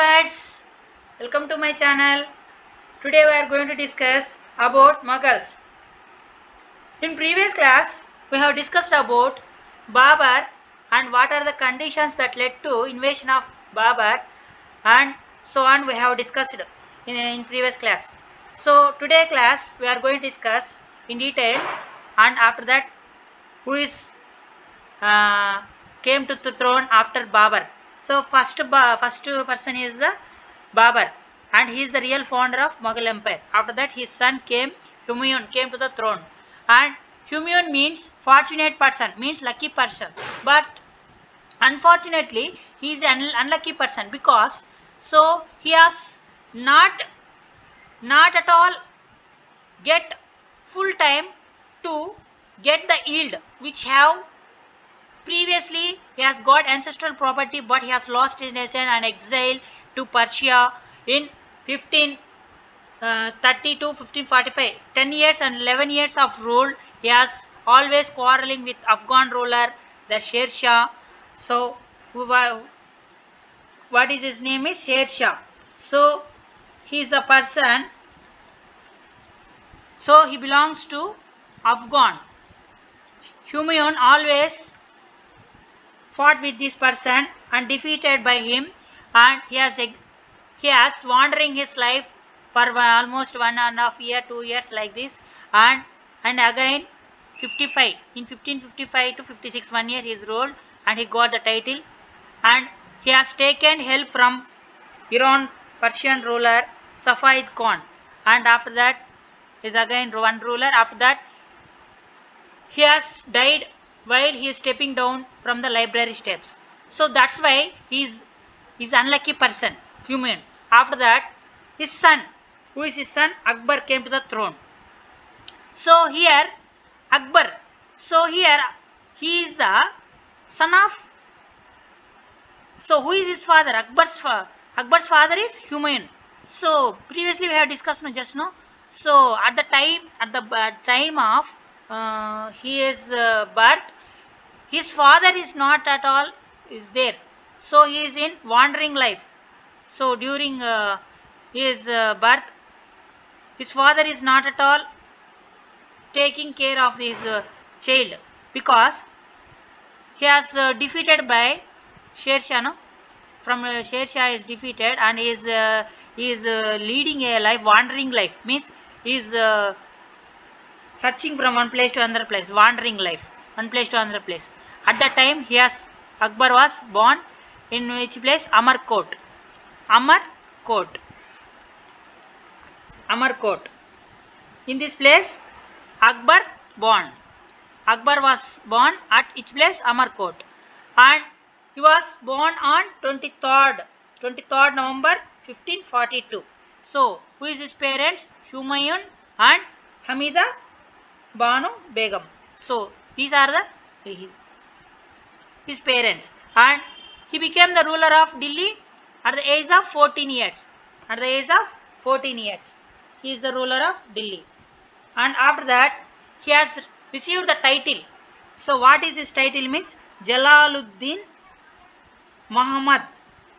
viewers, welcome to my channel. Today we are going to discuss about Mughals. In previous class, we have discussed about Babur and what are the conditions that led to invasion of Babur and so on we have discussed in previous class. So today class we are going to discuss in detail and after that who is uh, came to the throne after Babur. So first person is the Babur and he is the real founder of Mughal Empire. After that his son Humayun came to the throne, and Humayun means fortunate person, means lucky person, but unfortunately he is an unlucky person because so he has not at all get full time to get the yield which have previously. He has got ancestral property, but he has lost his nation and exiled to Persia in 1530 to 1545. 10 years and 11 years of rule. He has always quarreling with Afghan ruler, the Sher Shah. So, what is his name is Sher Shah. So, he is the person. So, he belongs to Afghan. Humayun always fought with this person and defeated by him, and he has wandering his life for almost 1.5 year 2 years like this, and again 55 in 1555 to 56 1 year he is ruled and he got the title, and he has taken help from Iran Persian ruler Safaid Khan, and after that is again one ruler. After that he has died while he is stepping down from the library steps. So that's why he is unlucky person, human. After that, his son, who is his son, Akbar came to the throne. So here, Akbar. So here, he is the son of. So who is his father? Akbar's father is Humayun. So previously we have discussed just now. So at the time of his birth, his father is not at all is there. So he is in wandering life. So during his birth, his father is not at all taking care of his child because he has defeated by Sher Shah. No? From Sher Shah is defeated and he is leading a life, wandering life. Means he is searching from one place to another place, wandering life, one place to another place. At that time, Akbar was born in which place? Amarkot. Amarkot. Amarkot. In this place, Akbar born. Akbar was born at each place? Amarkot. And he was born on 23rd November 1542. So, who is his parents? Humayun and Hamida Banu Begum. So, these are his parents, and he became the ruler of Delhi at the age of 14 years. At the age of 14 years, he is the ruler of Delhi, and after that he has received the title. So what is his title means? Jalaluddin Muhammad.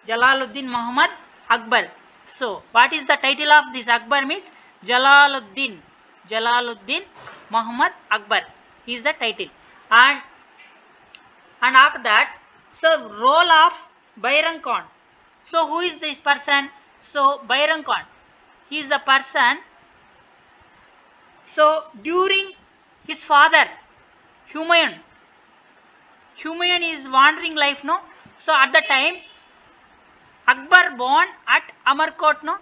Jalaluddin Muhammad Akbar. So what is the title of this Akbar means? Jalaluddin. Jalaluddin Muhammad Akbar is the title, and after that, so role of Bayram Khan. So who is this person? So Bayram Khan, he is the person. So during his father Humayun is wandering life, no. So at the time Akbar born at Amarkot, no,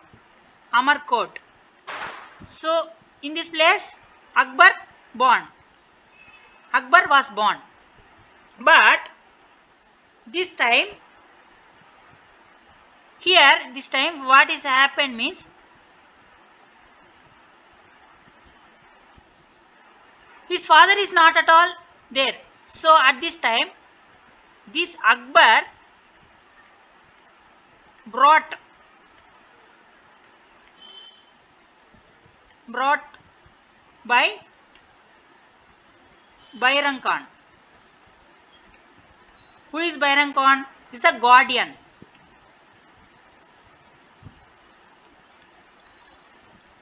Amarkot. So in this place Akbar was born, but this time what is happened means his father is not at all there. So at this time this Akbar brought by Bayram Khan. Who is Bayram Khan? Is the guardian.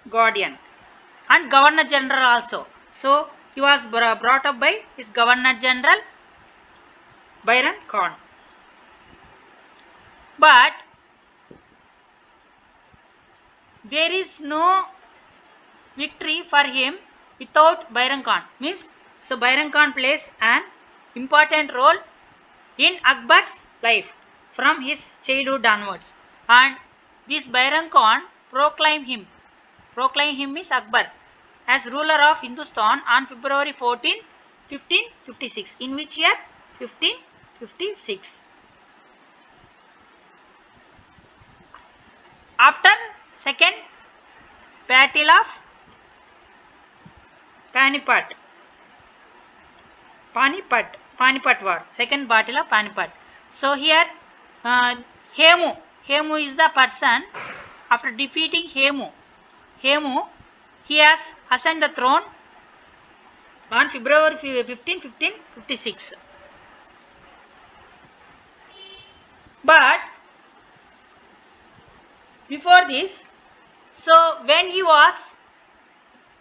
guardian, and Governor General also. So he was brought up by his Governor General Byron Khan. But there is no victory for him without Byron Khan. Means, so Byron Khan plays an important role in Akbar's life from his childhood onwards. And this Byron Khan proclaimed him means Akbar as ruler of Hindustan on February 14, 1556. In which year? 1556. After second battle of Panipat war, second battle of Panipat. So here Hemu is the person. After defeating Hemu, he has ascended the throne on February 15, 1556. But before this, so when he was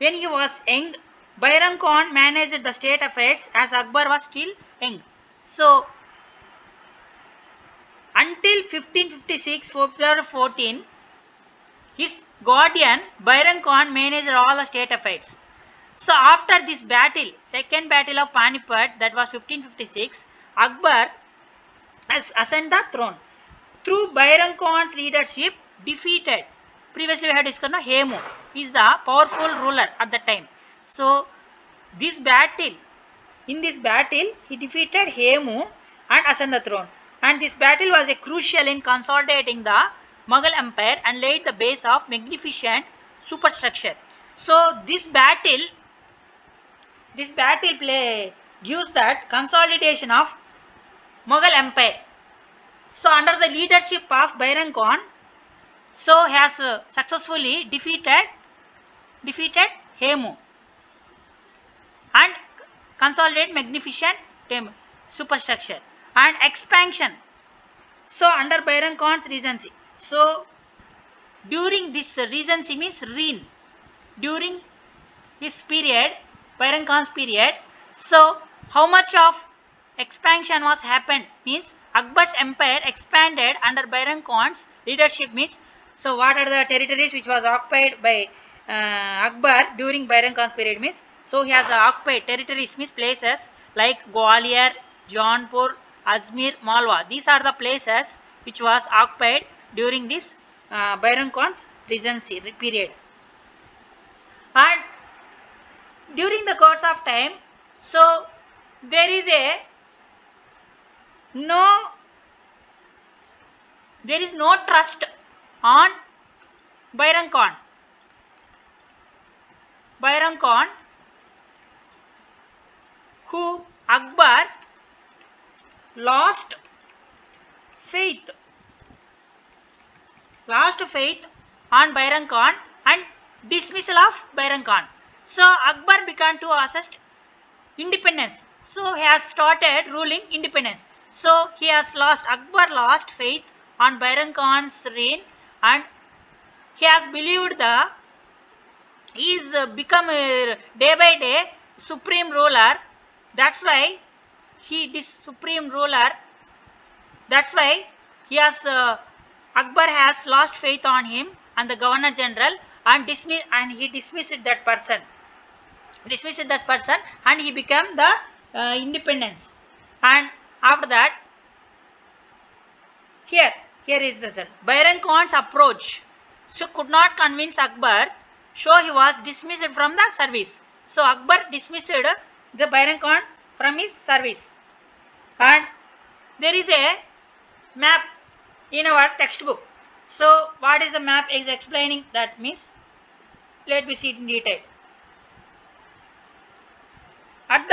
young, Byron Khan managed the state affairs as Akbar was still young. So until 1556, February 14, his guardian Byron Khan managed all the state affairs. So after this battle, second battle of Panipat, that was 1556, Akbar has ascended the throne. Through Byron Khan's leadership, defeated. Previously we had discussed Hemu is the powerful ruler at the time. So in this battle, he defeated Hemu and ascended the throne. And this battle was crucial in consolidating the Mughal Empire and laid the base of magnificent superstructure. So this battle gives that consolidation of Mughal Empire. So under the leadership of Byron Khan, so has successfully defeated Hemu and consolidate magnificent superstructure and expansion. So under Byron Khan's regency. So during this regency means reign. During this period, Byron Khan's period, so how much of expansion was happened means Akbar's empire expanded under Byron Khan's leadership means, so what are the territories which was occupied by Akbar during Byron Khan's period means, so he has occupied territories means places like Gwalior, Jaunpur, Ajmer, Malwa. These are the places which was occupied during this Byron Khan's regency period. And during the course of time, so there is no trust on Byron Khan. Who Akbar lost faith on Byron Khan and dismissal of Byron Khan. So Akbar began to assert independence. So he has started ruling independence. So Akbar lost faith on Byron Khan's reign and he has believed he is become day by day supreme ruler. That's why Akbar has lost faith on him and the Governor General and he dismissed that person. And he became the independence. And after that, here is the cell. Byron Khan's approach so could not convince Akbar, so he was dismissed from the service. So Akbar dismissed the Byron Khan from his service. And there is a map in our textbook. So what is the map is explaining that means, let me see it in detail. At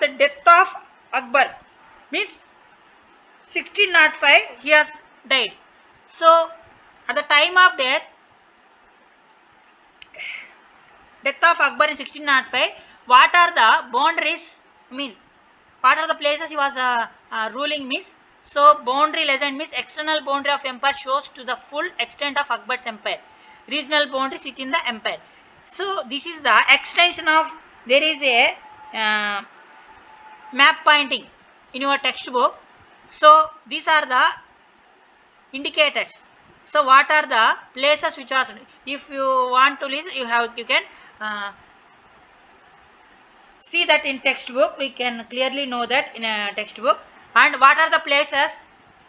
the death of Akbar means 1605 he has died. So at the time of death of Akbar in 1605, what are the boundaries, what are the places he was ruling means, So boundary legend means external boundary of empire shows to the full extent of Akbar's empire. Regional boundaries within the empire. So this is the extension of, there is a map pointing in your textbook. So these are the indicators. So what are the places which are, if you want to list, you can see that in textbook. We can clearly know that in a textbook. And what are the places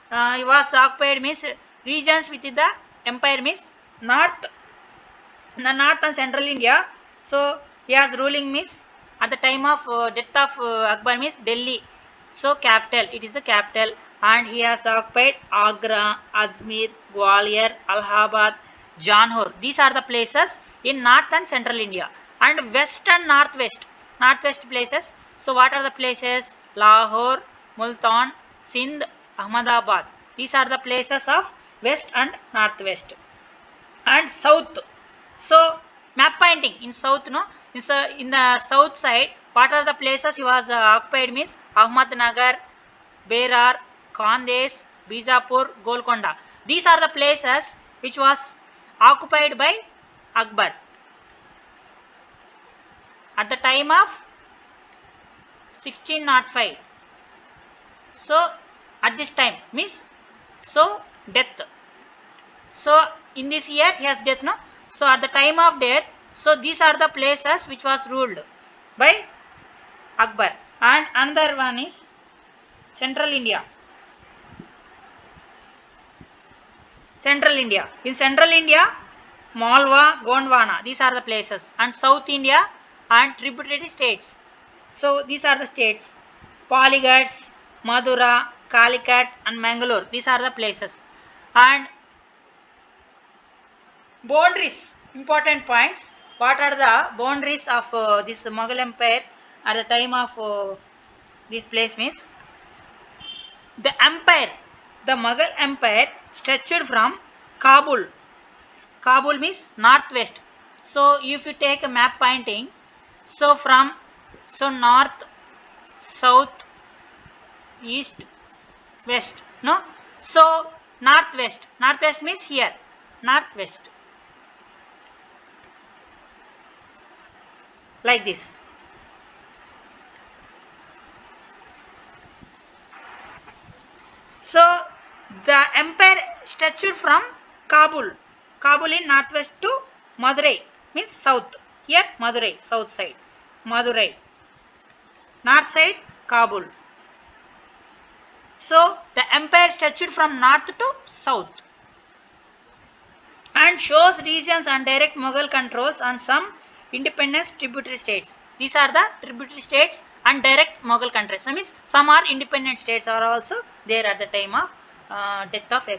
he was occupied means regions within the empire means north, the north and central India. So he has ruling means at the time of death of Akbar means Delhi. So capital, it is the capital, and he has occupied Agra, Ajmer, Gwalior, Allahabad, Janhor. These are the places in north and central India. And west and northwest places. So what are the places? Lahore, Multan, Sindh, Ahmedabad. These are the places of west and northwest. And south. So map pointing in south, no? In the south side, what are the places he was occupied means Ahmednagar, Berar, Khandes, Bijapur, Golconda. These are the places which was occupied by Akbar at the time of 1605. So at this time means, so death. So in this year he has death, no? So at the time of death, so these are the places which was ruled by Akbar. And another one is Central India. Central India. In Central India, Malwa, Gondwana, these are the places. And South India and tributary states. So these are the states. Polyghats, Madura, Calicut and Mangalore. These are the places. And boundaries, important points. What are the boundaries of this Mughal Empire at the time of this place means? The empire, the Mughal Empire stretched from Kabul. Kabul means northwest. So if you take a map pointing, so from, so north, south, east, west, no? So northwest means here, northwest, like this. So the empire stretched from Kabul in northwest to Madurai means south. Here Madurai, south side, Madurai, north side Kabul. So the empire stretched from north to south and shows regions and direct Mughal controls on some independent tributary states. These are the tributary states and direct Mughal controls. So means some are independent states are also there at the time of death of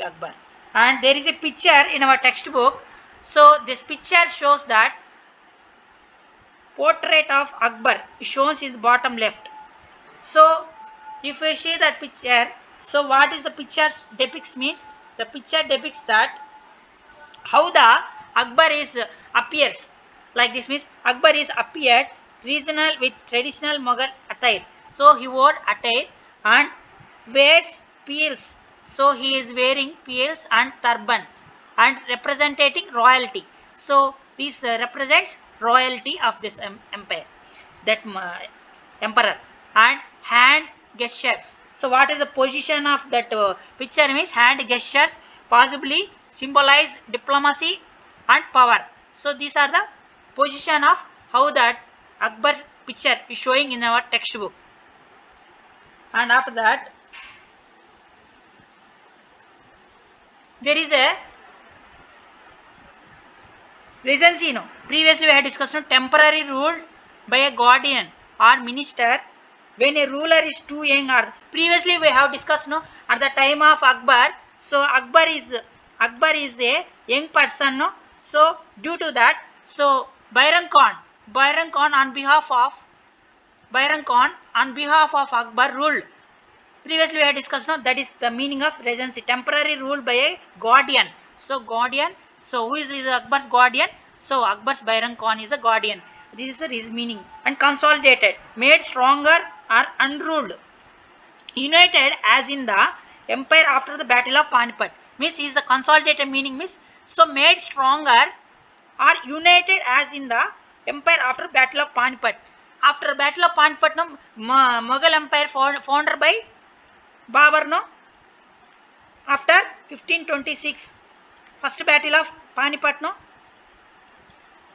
Akbar. And there is a picture in our textbook. So this picture shows that portrait of Akbar shows in the bottom left. So if we see that picture, so what is the picture depicts means? The picture depicts that how the Akbar is appears, like this means Akbar is appears regional with traditional Mughal attire. So he wore attire and wears peels. So he is wearing peels and turbans and representing royalty. So this represents royalty of this empire, that emperor. And hand gestures. So what is the position of that picture means hand gestures possibly symbolize diplomacy and power. So these are the position of how that Akbar picture is showing in our textbook. And after that there is a regency. No, previously we had discussed, no, temporary rule by a guardian or minister when a ruler is too young, or previously we have discussed, no, at the time of Akbar. So Akbar is a young person, no. So due to that, so Byron Khan on behalf of Akbar ruled. Previously we had discussed, no, that is the meaning of regency, temporary rule by a guardian. So guardian, so who is Akbar's guardian? So Akbar's Byron Khan is a guardian. This is his meaning. And consolidated, made stronger or unruled. United as in the empire after the battle of Panipat. Means is the consolidated meaning means so made stronger or united as in the empire after battle of Panipat. After battle of Panipat, no, Mughal empire founded by Babur, no, after 1526, first battle of Panipat, no,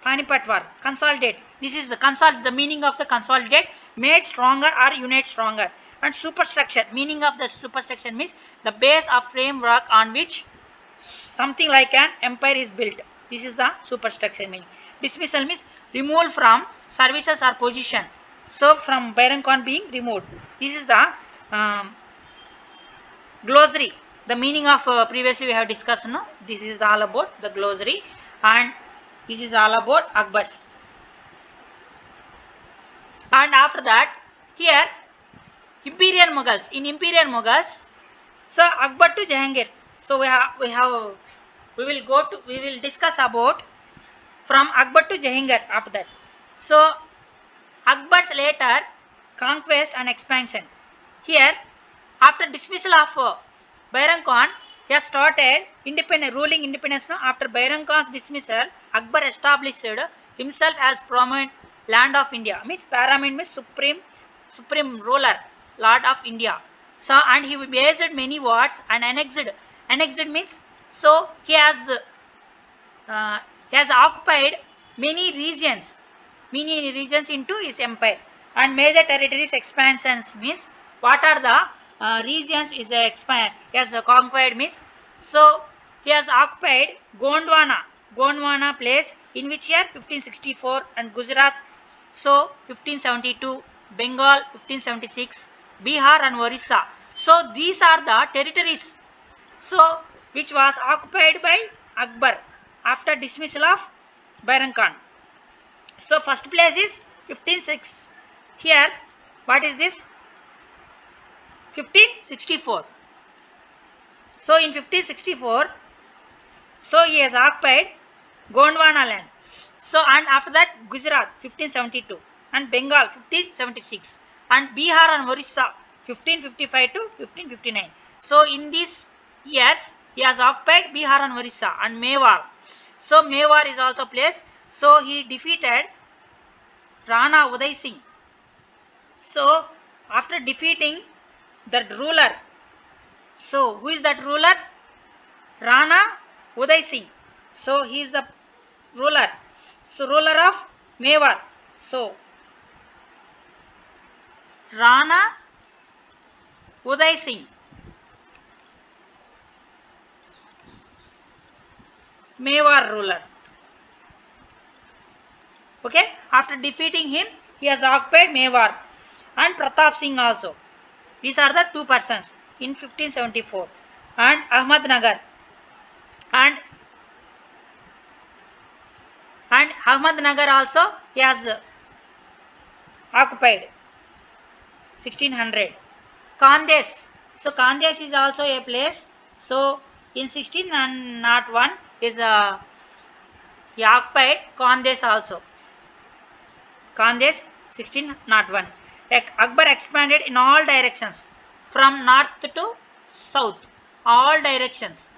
Panipat war, consolidate. This is the meaning of the consolidate, made stronger or unite stronger. And superstructure, meaning of the superstructure means the base of framework on which something like an empire is built. This is the superstructure meaning. Dismissal means removed from services or position. So from Byron Khan being removed. This is the glossary. The meaning of previously we have discussed. No, this is all about the glossary, and this is all about Akbar's. And after that, here Imperial Mughals. In Imperial Mughals, so Akbar to Jahangir. So we will discuss about from Akbar to Jahangir after that. So Akbar's later conquest and expansion. Here, after dismissal of Byron Khan, he has started ruling independence. Now, after Byron Khan's dismissal, Akbar established himself as prominent land of India. Means paramount means supreme ruler, lord of India. So, and he based many wards and annexed. Annexed means so he has occupied many regions into his empire. And major territories expansions means what are the regions is expand. He has conquered means so he has occupied Gondwana place in which year 1564, and Gujarat so 1572, Bengal 1576, Bihar and Orissa. So these are the territories so which was occupied by Akbar after dismissal of Byron Khan. So first place is 156. Here, what is this? 1564. So in 1564, so he has occupied Gondwana land. So and after that Gujarat 1572 and Bengal 1576 and Bihar and Orissa 1555 to 1559. So in these years he has occupied Bihar and Orissa and Mewar. So Mewar is also place. So he defeated Rana Uday Singh. So after defeating that ruler, so who is that ruler? Rana Uday Singh. So he is the ruler. So ruler of Mewar. So Rana Uday Singh. Mewar ruler. Okay, after defeating him, he has occupied Mewar and Pratap Singh also. These are the two persons in 1574 and Ahmednagar and Ahmednagar also he has occupied 1600. Khandes. So Khandes is also a place. So in 1601 is he occupied Khandes also. Khandes 1601. Akbar expanded in all directions from north to south. All directions.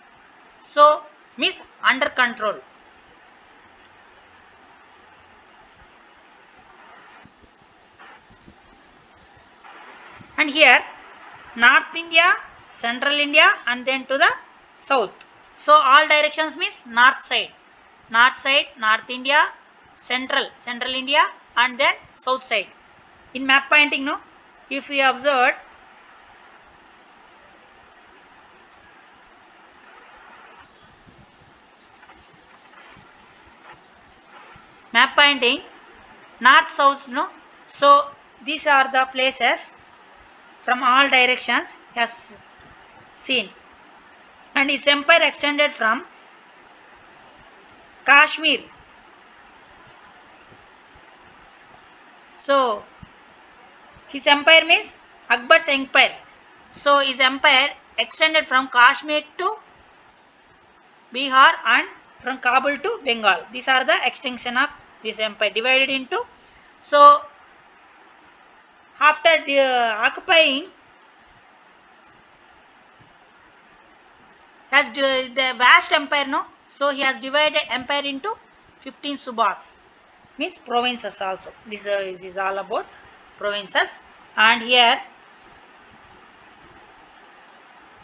So means under control. And here North India, Central India and then to the south. So all directions means north side, North India, Central India and then south side. In map painting, no, if we observe map painting, north south, no, so these are the places from all directions has seen. And his empire extended from Kashmir. So his empire means Akbar's empire. So his empire extended from Kashmir to Bihar and from Kabul to Bengal. These are the extension of this empire divided into. So after occupying has the vast empire, no? So he has divided empire into 15 subas, means provinces also. This is all about provinces. And here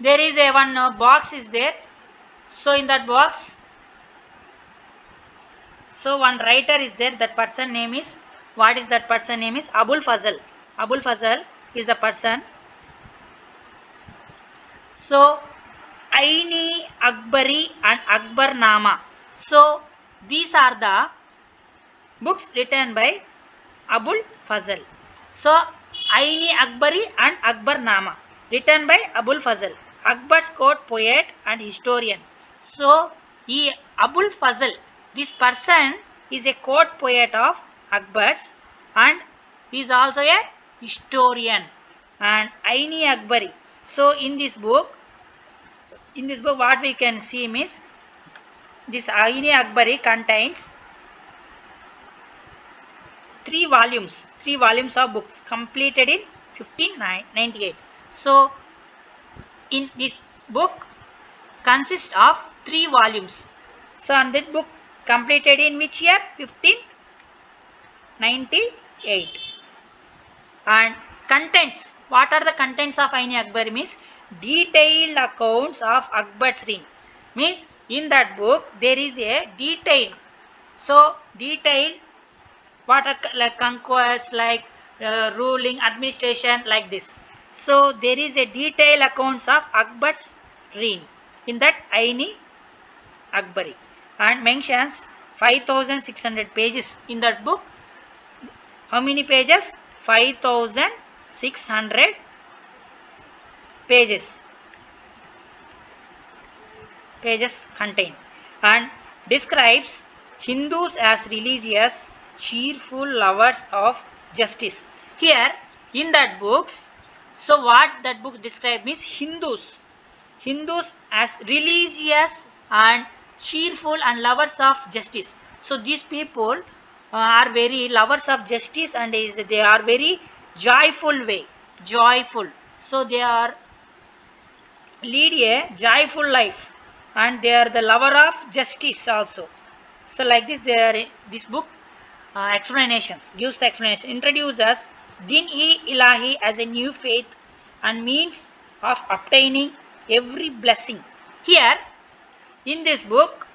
there is a one box is there. So in that box, so one writer is there. That person name is, what is that person name is? Abul Fazl. Abul Fazl is the person. So Aini Akbari and Akbar Nama. So these are the books written by Abul Fazl. So Aini Akbari and Akbar Nama, written by Abul Fazl, Akbar's court poet and historian. So Abul Fazl, this person is a court poet of Akbar's and is also a historian. And Aini Akbari. So in this book what we can see is this Aini Akbari contains three volumes of books completed in 1598. So in this book consists of 3 volumes. So and that book completed in which year? 1598. And contents, what are the contents of Aini Akbari means detailed accounts of Akbar's reign. Means in that book there is a detail. So detail what are like conquest, like ruling, administration, like this. So there is a detailed accounts of Akbar's reign in that Aini Akbari and mentions 5600 pages in that book. How many pages? 5600 pages contain, and describes Hindus as religious, cheerful lovers of justice. Here in that books, so what that book describes means Hindus as religious and cheerful and lovers of justice. So these people are very lovers of justice and they are very joyful. So they are lead a joyful life and they are the lover of justice also. So like this, this book explanations gives the explanation, introduces Din-e-Ilahi as a new faith and means of obtaining every blessing. Here in this book,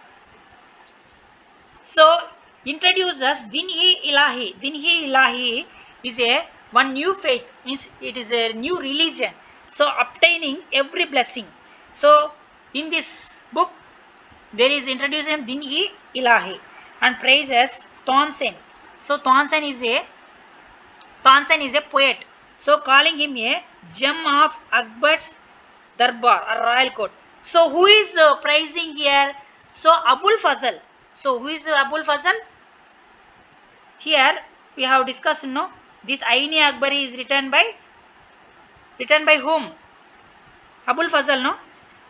so introduces Din-e-Ilahi. Din-e-Ilahi is a one new faith, means it is a new religion. So obtaining every blessing. So in this book there is introducing Din-e-Ilahi and praises Taunsen. So Taunsen is a poet. So calling him a gem of Akbar's Darbar or royal court. So who is praising here? So Abul Fazl. So who is Abul Fazl? Here we have discussed, no? This Aini Akbari is written by whom? Abul Fazl, no?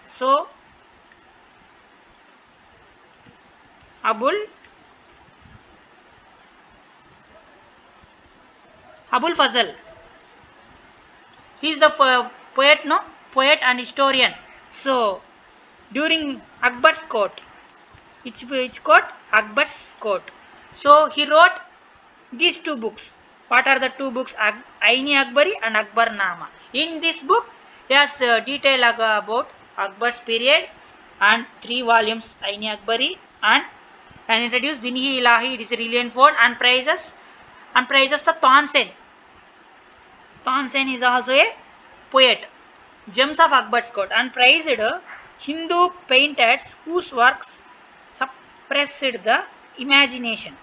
So Abul Fazl. He is the poet, no? Poet and historian. So during Akbar's court, which court? Akbar's court. So he wrote these 2 books. What are the 2 books? Aini Akbari and Akbar Nama. In this book, he has detail about Akbar's period and 3 volumes Aini Akbari and introduced Din-e-Ilahi, it is a religion font, and praises the Taunsen. Taunsen is also a poet. Gems of Akbar's court and praised Hindu painters whose works suppressed the imagination.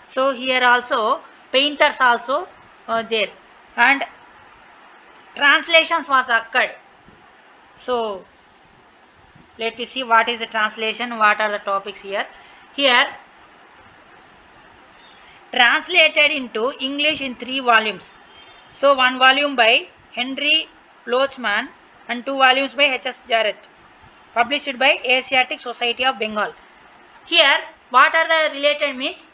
So here also painters also there and translations was occurred. So let us see what is the translation, what are the topics here. Here translated into English in 3 volumes. So 1 volume by Henry Lochman and 2 volumes by H.S. Jarrett, published by Asiatic Society of Bengal. Here what are the related means?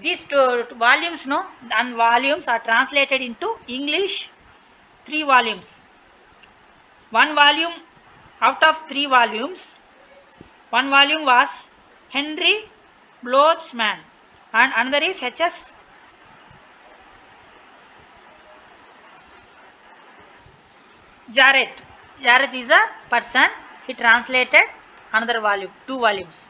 These 2 volumes, no, and volumes are translated into English 3 volumes. 1 volume Out of 3 volumes, one volume was Henry Blochman and another is H.S. Jarrett. Jarrett is a person. He translated another volume, 2 volumes.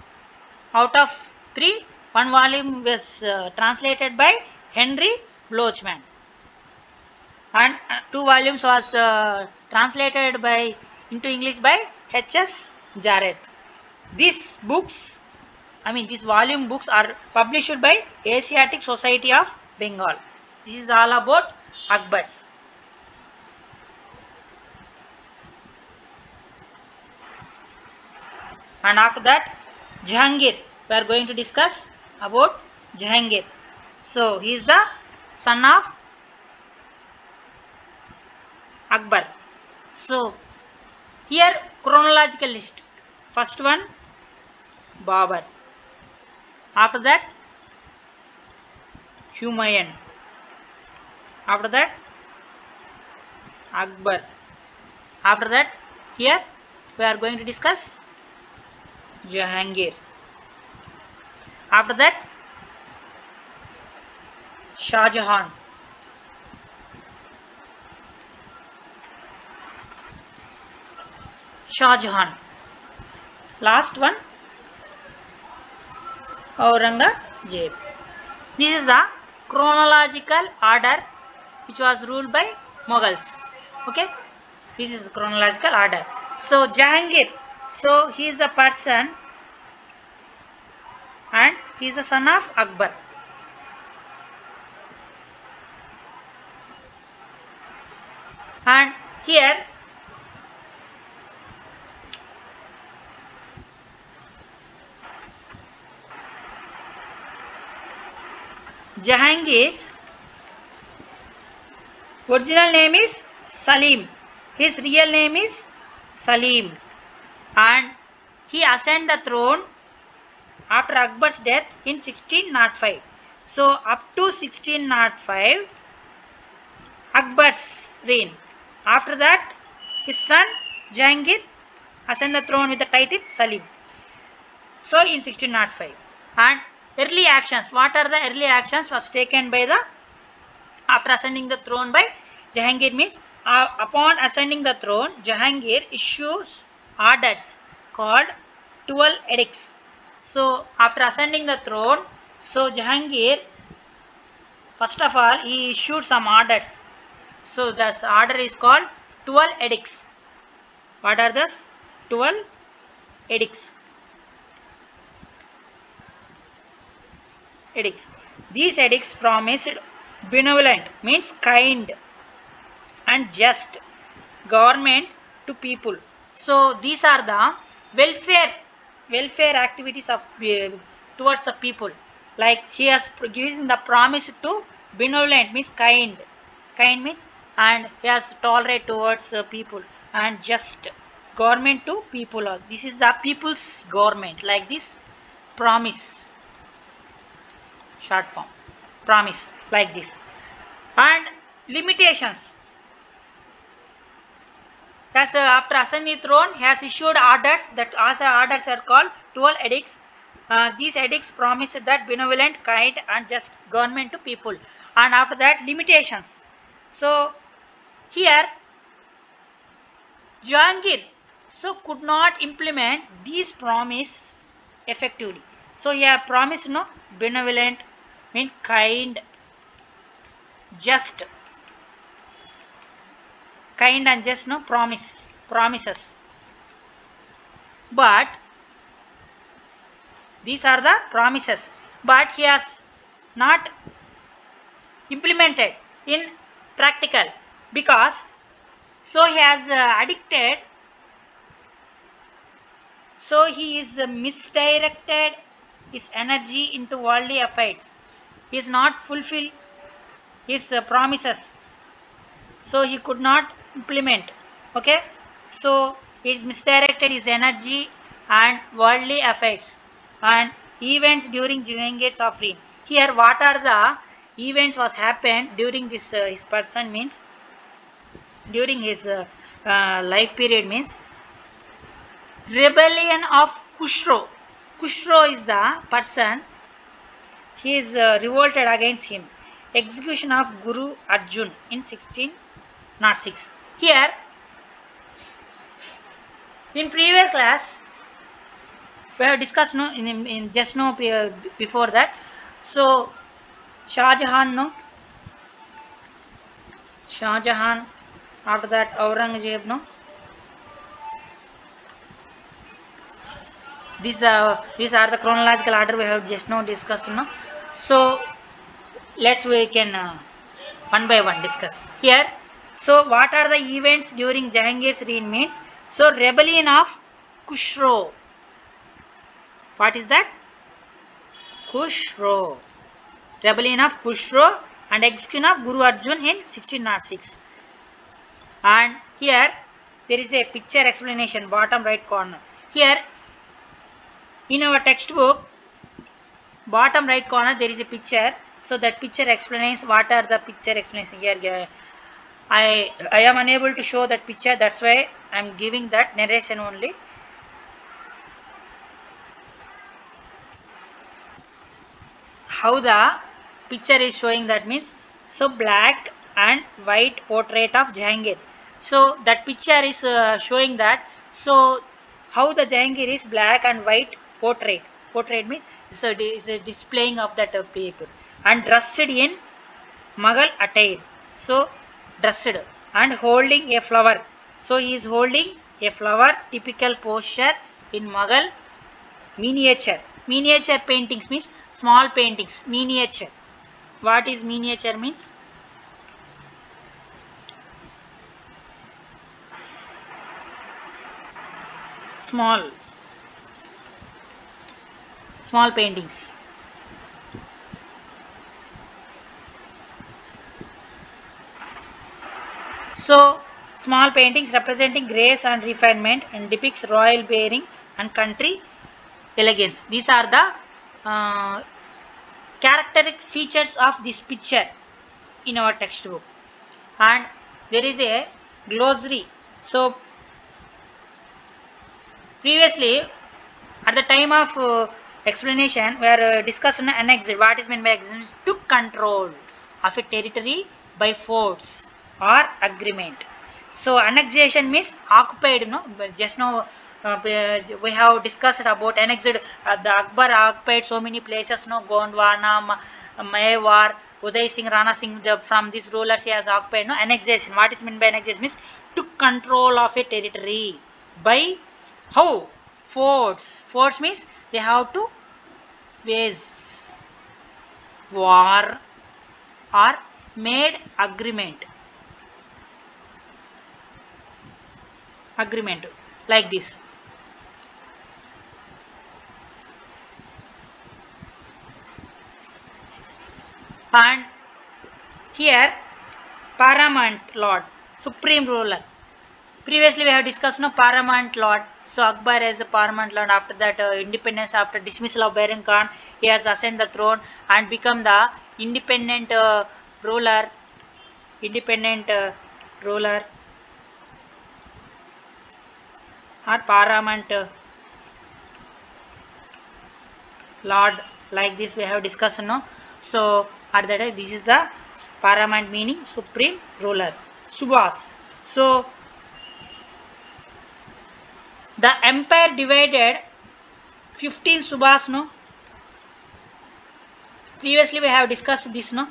Out of 3, one volume was translated by Henry Blochman and 2 volumes was translated by into English by H.S. Jarrett. These volume books are published by Asiatic Society of Bengal. This is all about Akbars. And after that, Jahangir. We are going to discuss about Jahangir. So, he is the son of Akbar. So, here chronological list. First one, Babur. After that, Humayun. After that, Akbar. After that, here we are going to discuss Jahangir. After that, Shah Jahan. Shah Jahan. Last one, Aurangzeb. This is the chronological order which was ruled by Mughals. Okay, this is chronological order. So Jahangir. So he is the person and he is the son of Akbar. And here Jahangir's original name is Salim. His real name is Salim. And he ascended the throne after Akbar's death in 1605. So up to 1605, Akbar's reign. After that, his son Jahangir ascended the throne with the title Salim. So in 1605. And early actions. What are the early actions was taken by the after ascending the throne by Jahangir means upon ascending the throne, Jahangir issues orders called 12 edicts. So after ascending the throne, so Jahangir first of all he issued some orders. So this order is called 12 edicts. What are those 12 edicts? Edicts. These edicts promised benevolent means kind and just government to people. So these are the welfare activities of towards the people. Like he has given the promise to benevolent means kind means and he has tolerate towards people and just government to people. This is the people's government like this promise. Short form promise like this. And limitations. Thus, after ascending the throne, he has issued orders that as orders are called 12 edicts. These edicts promised that benevolent, kind and just government to people. And after that, limitations. So here Jahangir could not implement these promise effectively. So he have promised benevolent mean kind, just kind and just promises. But these are the promises. But he has not implemented in practical because so he has addicted. So he is misdirected his energy into worldly affairs. He is not fulfill his promises. So he could not implement. Okay. So he is misdirected his energy and worldly affairs and events during Jahangir's reign. Here what are the events was happened during this his person means during his life period means rebellion of Kushro. Kushro is the person. He is revolted against him. Execution of Guru Arjun in 1606. Here, in previous class, we have discussed no in just no before that. So Shah Jahan no, Shah Jahan. After that Aurangzeb no. These are the chronological order we have just now discussed no. So we can one by one discuss here. So what are the events during Jahangir's reign means? So rebellion of Kushro. What is that? Kushro. Rebellion of Kushro and execution of Guru Arjun in 1606. And here there is a picture explanation bottom right corner. Here in our textbook bottom right corner there is a picture. So that picture explains what are the picture explanation here. I am unable to show that picture, that's why I am giving that narration only. How the picture is showing, that means, so black and white portrait of Jahangir. So that picture is showing that, so how the Jahangir is black and white portrait. Portrait means so it is a displaying of that people and dressed in Mughal attire. So dressed and holding a flower. So he is holding a flower, typical posture in Mughal miniature. Miniature paintings means small paintings. Miniature. What is miniature means? Small. Small paintings. So small paintings representing grace and refinement and depicts royal bearing and country elegance. These are the characteristic features of this picture in our textbook. And there is a glossary. So previously at the time of explanation we are discussing annexed. What is meant by annexed? Took control of a territory by force or agreement. So annexation means occupied, no? Just now we have discussed about annexed. The Akbar occupied so many places, no? Gondwana, Mewar, Uday Singh, Rana Singh, from these rulers he has occupied, no? Annexation. What is meant by annexation means took control of a territory by how? Force. Force means they have to wage war or made agreement. Agreement like this. And here paramount lord, supreme ruler. Previously we have discussed no paramount lord. So Akbar as a paramount lord. After that independence, after dismissal of Baran Khan, he has ascended the throne and become the independent ruler. Independent ruler or paramount lord, like this we have discussed, no? So at that time this is the paramount meaning supreme ruler. Subhas. So the empire divided 15 subhas, no? Previously we have discussed this, no?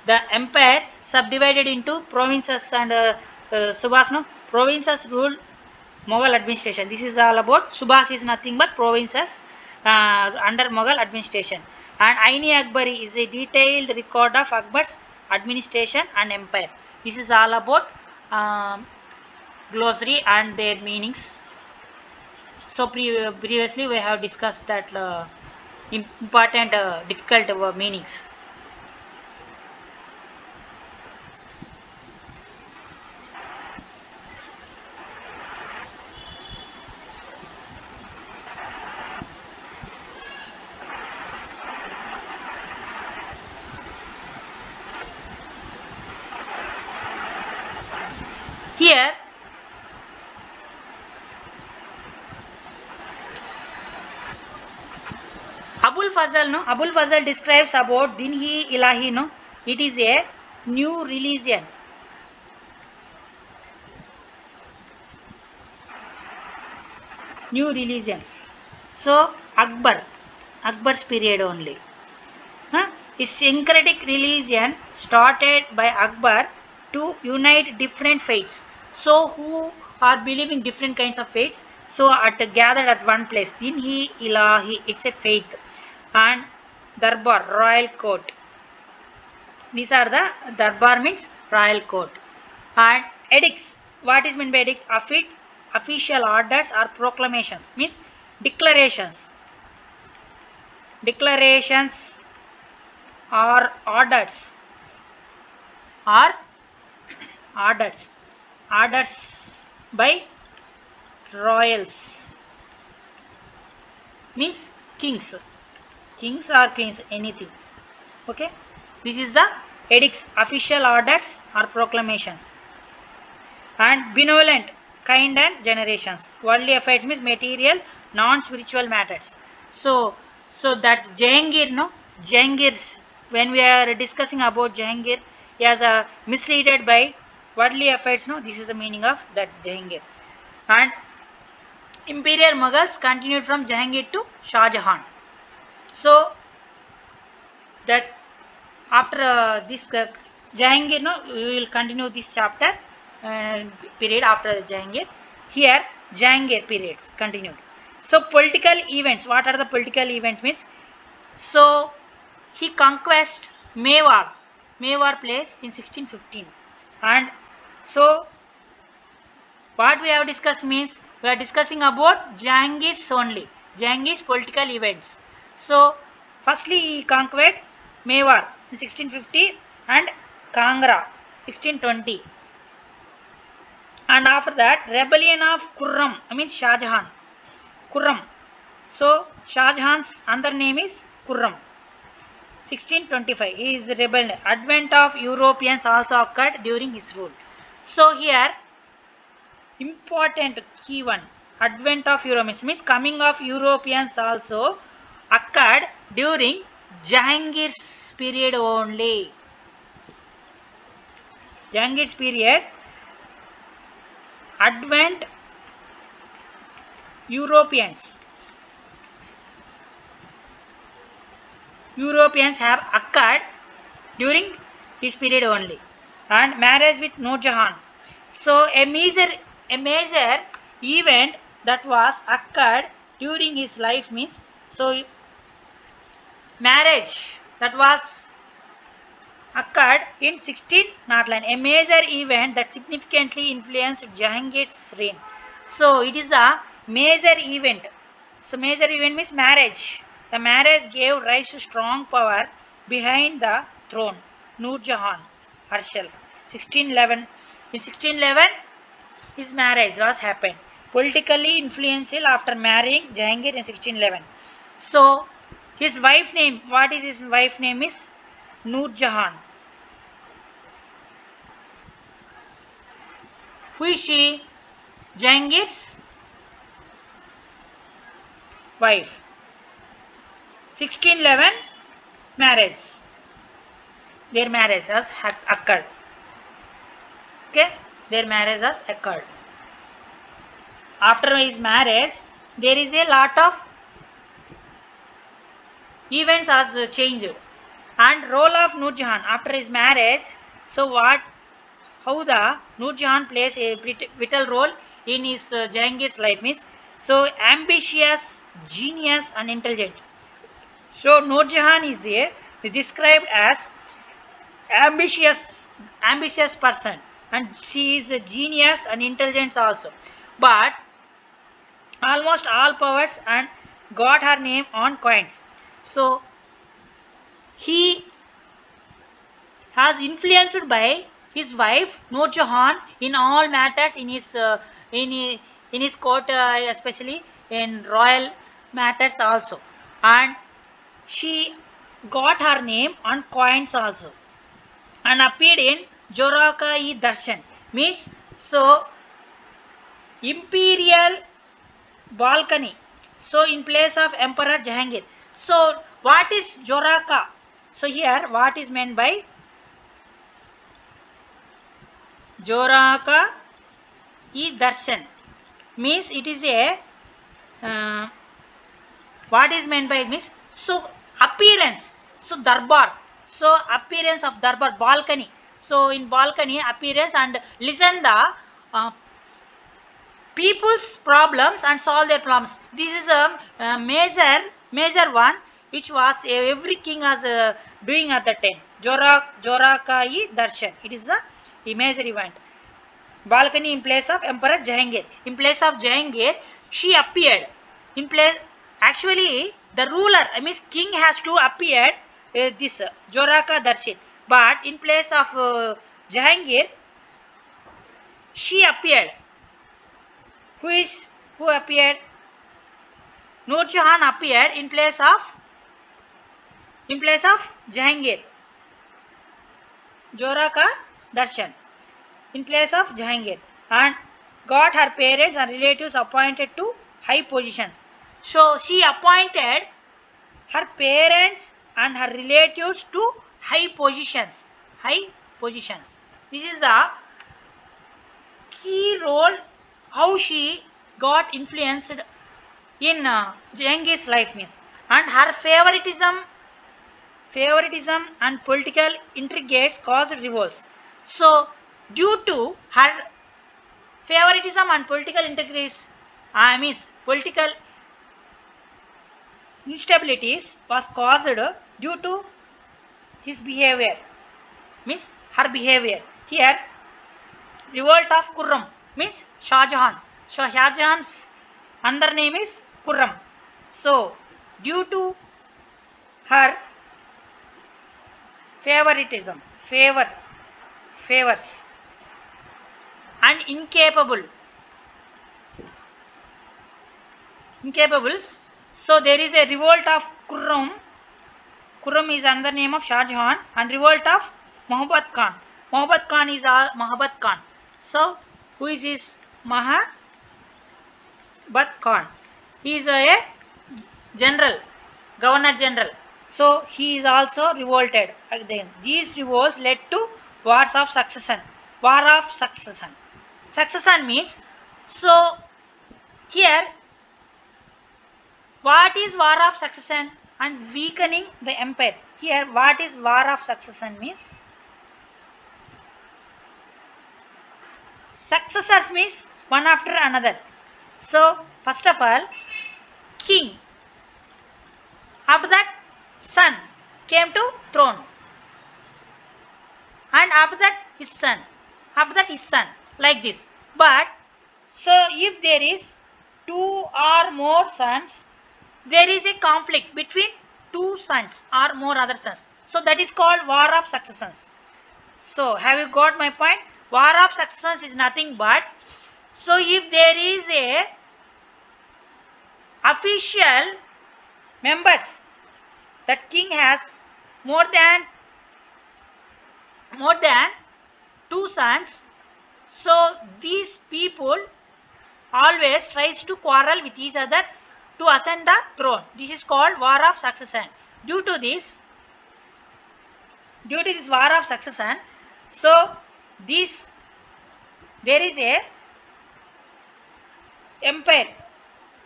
The empire subdivided into provinces and subhas, no? Provinces ruled Mughal administration. This is all about subhas is nothing but provinces under Mughal administration. And Aini Akbari is a detailed record of Akbar's administration and empire. This is all about glossary and their meanings. So previously we have discussed that important difficult meanings. Here Abul Fazl describes about Dinhi Ilahi, no? It is a new religion. New religion. So Akbar's period only. Huh? A syncretic religion started by Akbar to unite different faiths. So who are believing different kinds of faiths? So gathered at one place. Dinhi Ilahi, it's a faith. And Darbar, royal court. These are the Darbar means royal court. And edicts. What is meant by edict? Official orders or proclamations means declarations. Declarations or orders or orders by royals means kings or queens, anything. Okay, this is the edicts, official orders or proclamations. And benevolent, kind and generations. Worldly affairs means material, non-spiritual matters. So that Jahangir, no, Jahangir, when we are discussing about Jahangir, he has misleaded by worldly affairs, no, this is the meaning of that Jahangir. And imperial Mughals continued from Jahangir to Shah Jahan. So that after this Jahangir, no, we will continue this chapter period after Jahangir. Here Jahangir periods continued. So political events. What are the political events means? So he conquest Mewar place in 1615, and so what we have discussed means we are discussing about Jahangir's only, Jahangir's political events. So firstly he conquered Mewar in 1650 and Kangra 1620, and after that rebellion of Khurram, I mean Shah Jahan, Khurram. So Shah Jahan's other name is Khurram. 1625 he is rebelled. Advent of Europeans also occurred during his rule. So here important key one, advent of Europeans means coming of Europeans also occurred during Jahangir's period only. Jahangir's period, advent Europeans have occurred during this period only. And marriage with Noor Jahan. So a major event that was occurred during his life means, so marriage that was occurred in 1609, a major event that significantly influenced Jahangir's reign. So it is a major event. So major event means marriage. The marriage gave rise to strong power behind the throne. Noor Jahan herself. 1611. In 1611, his marriage was happened. Politically influential after marrying Jahangir in 1611. So his wife name, what is his wife name is Noor Jahan. Who is she? Jahangir's wife. 1611 marriage. Their marriage has occurred. Okay, their marriage has occurred. After his marriage, there is a lot of events has changed. And role of Noor Jahan after his marriage. So how the Noor Jahan plays a vital role in his Jahangir's life means, so ambitious, genius and intelligent. So Noor Jahan is described as ambitious person, and she is a genius and intelligent also. But almost all poets and got her name on coins. So he has influenced by his wife Noor Jahan in all matters in his court, especially in royal matters also, and she got her name on coins also, and appeared in Joraka-i Darshan means, so imperial balcony, so in place of Emperor Jahangir. So what is Joraka? So here what is meant by Joraka is darshan, means it is a what is meant by it means, so appearance, so darbar, so appearance of darbar, balcony, so in balcony appearance and listen the people's problems and solve their problems. This is a major one which was every king was doing at that time. Jorakai darshan, it is a major event. Balcony in place of Emperor Jahangir. In place of Jahangir, she appeared. In place, actually, the ruler, I mean, king has to appear this Joraka Darshan. But in place of Jahangir, she appeared. Who appeared? Nur Jahan appeared in place of Jahangir. Joraka Darshan in place of Jahangir, and got her parents and relatives appointed to high positions. So she appointed her parents and her relatives to high positions. High positions. This is the key role how she got influenced in Jahangir's life means, and her favoritism and political intrigues caused revolts. So due to her favoritism and political intrigues, I mean political instabilities was caused due to his behavior, means her behavior. Here revolt of Kurram means Shah Jahan. So Shah Jahan's under name is Kurram. So due to her favoritism, favors and incapables. So there is a revolt of Kurram. Kurram is another name of Shah Jahan, and revolt of Muhammad Khan. Muhammad Khan is Muhammad Khan. So who is this Muhammad Khan? He is a general, governor general. So he is also revolted. Again, these revolts led to wars of succession. War of succession. Succession means, so here what is war of succession and weakening the empire? Here what is war of succession means? Successors means one after another. So first of all, king. After that, son came to throne, and after that his son. After that his son, like this. But so if there is two or more sons, there is a conflict between two sons or more other sons. So that is called war of successions. So have you got my point? War of successions is nothing but, so if there is a official members, that king has more than two sons, so these people always tries to quarrel with each other to ascend the throne. This is called war of succession. Due to this war of succession, so there is a empire,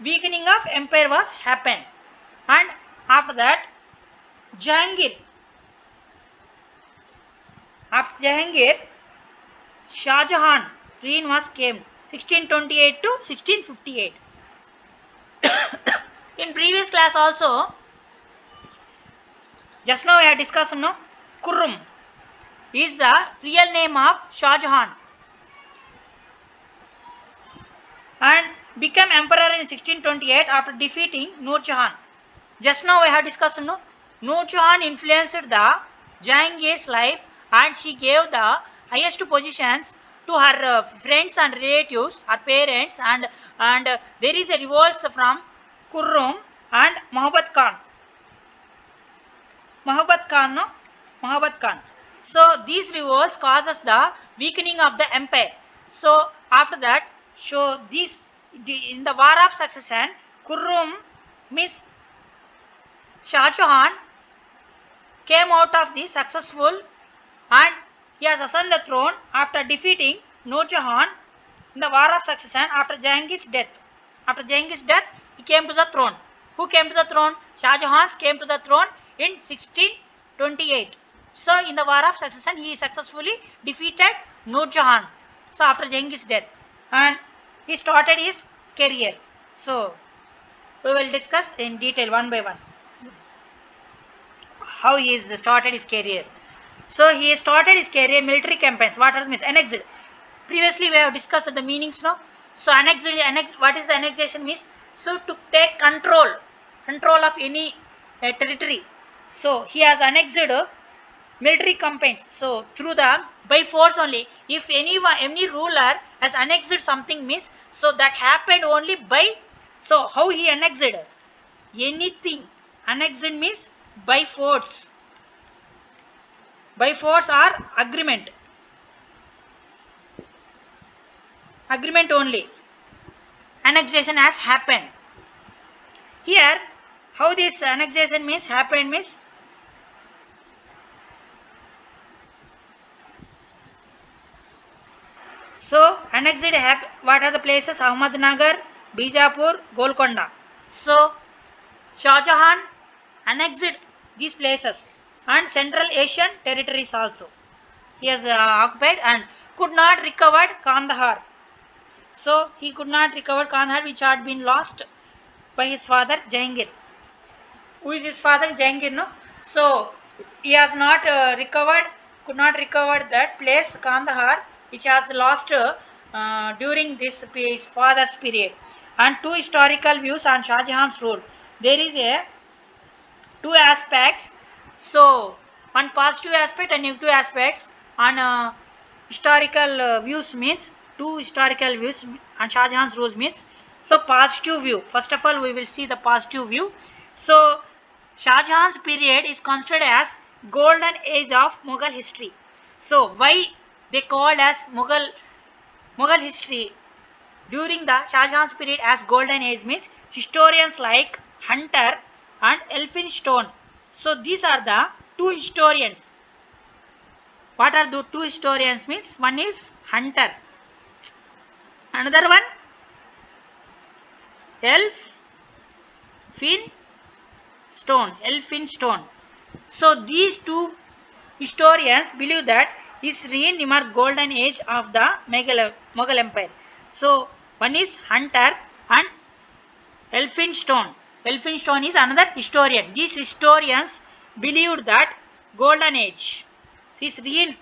weakening of empire was happened, and after that Jahangir, Shah Jahan reign was came 1628 to 1658. In previous class also, just now I have discussed, no, Kurram is the real name of Shah Jahan, and became emperor in 1628 after defeating Nur Jahan. Just now I have discussed, no, Nur Jahan influenced the Jahangir's life, and she gave the highest positions to her friends and relatives, her parents, and there is a revolt from Kurram and Muhammad Khan. So these revolts causes the weakening of the empire. So after that, so this in the war of succession, Kurram means Shah Jahan came out of the successful and he has ascended the throne after defeating Nur Jahan in the War of Succession after Jahangir's death. After Jahangir's death, he came to the throne. Who came to the throne? Shah Jahan came to the throne in 1628. So, in the War of Succession, he successfully defeated Nur Jahan. So, after Jahangir's death, and he started his career. So, we will discuss in detail one by one how he is started his career. So he started his career military campaigns. What are means annexed? Previously we have discussed the meanings now. So annexed, what is the annexation means? So to take control of any territory. So he has annexed military campaigns. So through the by force only. If any ruler has annexed something means, so that happened only by. So how he annexed? Anything annexed means by force. By force or agreement only annexation has happened. Here how this annexation means happened means, so annexed what are the places? Ahmednagar, Bijapur, Golconda. So Shah Jahan annexed these places and Central Asian territories also he has occupied and could not recover Kandahar. So he could not recover Kandahar, which had been lost by his father Jahangir. Who is his father? Jahangir, no? So he has not could not recover that place Kandahar, which has lost during his father's period. And two historical views on Shah Jahan's rule. There is a two aspects. So one positive aspect and negative aspects on historical views means, two historical views on Shah Jahan's rule means. So positive view. First of all, we will see the positive view. So Shah Jahan's period is considered as golden age of Mughal history. So why they called as Mughal history during the Shah Jahan's period as golden age means, historians like Hunter and Elphinstone. So these are the two historians. What are the two historians means? One is Hunter. Another one Elphinstone. So these two historians believe that his reign marked golden age of the Mughal Empire. So one is Hunter and Elphinstone. Elphinstone is another historian. These historians believed that golden age, his reign,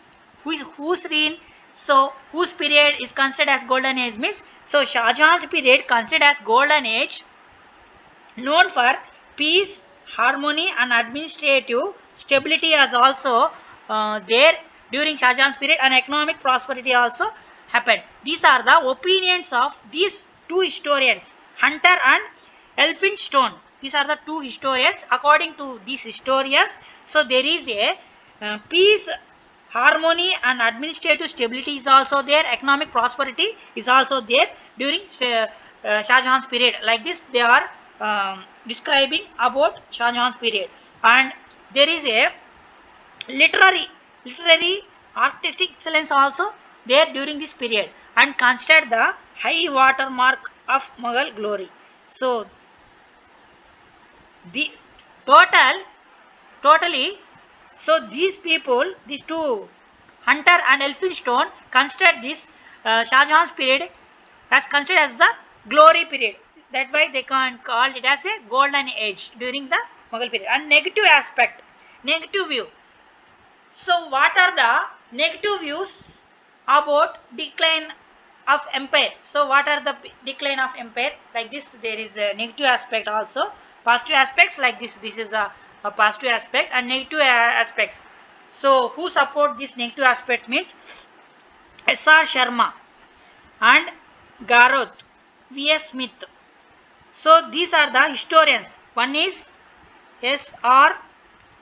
whose reign, so whose period is considered as golden age means, so Shah Jahan's period considered as golden age, known for peace, harmony and administrative stability as also there during Shah Jahan's period, and economic prosperity also happened. These are the opinions of these two historians, Hunter and Elphinstone. These are the two historians. According to these historians, so there is a peace, harmony and administrative stability is also there, economic prosperity is also there during Shah Jahan's period. Like this they are describing about Shah Jahan's period. And there is a literary artistic excellence also there during this period and considered the high water mark of Mughal glory. So the totally, so these people, these two, Hunter and Elphinstone, considered this Shah Jahan's period as considered as the glory period. That's why they can call it as a golden age during the Mughal period. And negative aspect, negative view. So what are the negative views about decline of empire? So what are the decline of empire? Like this there is a negative aspect also. Positive aspects like this. This is a positive aspect and negative aspects. So who support this negative aspect means S.R. Sharma and Garoth, V.S. Smith. So these are the historians. One is S.R.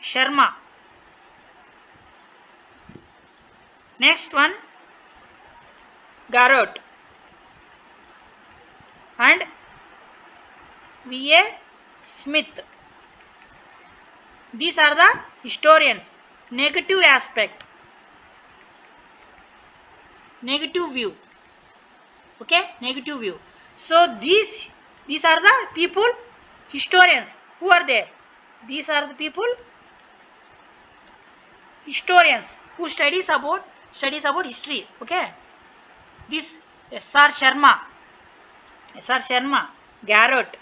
Sharma. Next one Garoth and V.A. Smith. These are the historians. Negative aspect, negative view. Okay, negative view. So these are the people, historians. Who are there? These are the people, historians, who studies about history. Okay, this S.R. Sharma, S.R. Sharma, Garrett,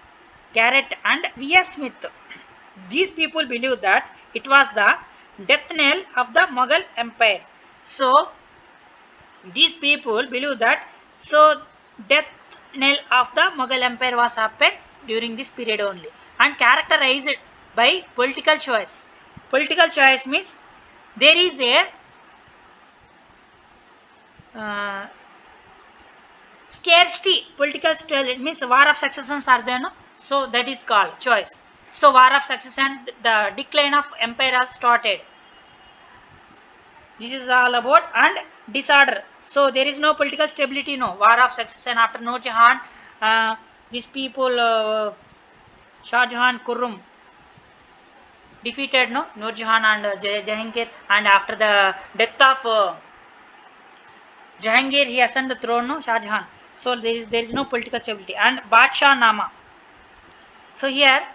Garrett, and V.S. Smith. These people believe that it was the death knell of the Mughal Empire. So these people believe that death knell of the Mughal Empire was happened during this period only, and characterized by political choice. Political choice means there is a uh, scarcity. Political choice, it means war of successions are there, no? So that is called choice. So war of succession, the decline of empire has started. This is all about, and disorder. So there is no political stability, no. War of succession after Nur Jahan, these people, Shah Jahan, Kurram, defeated, no, Nur Jahan and Jahangir, and after the death of Jahangir, he ascended the throne, no, Shah Jahan. So there is no political stability. And Badshah Nama. So here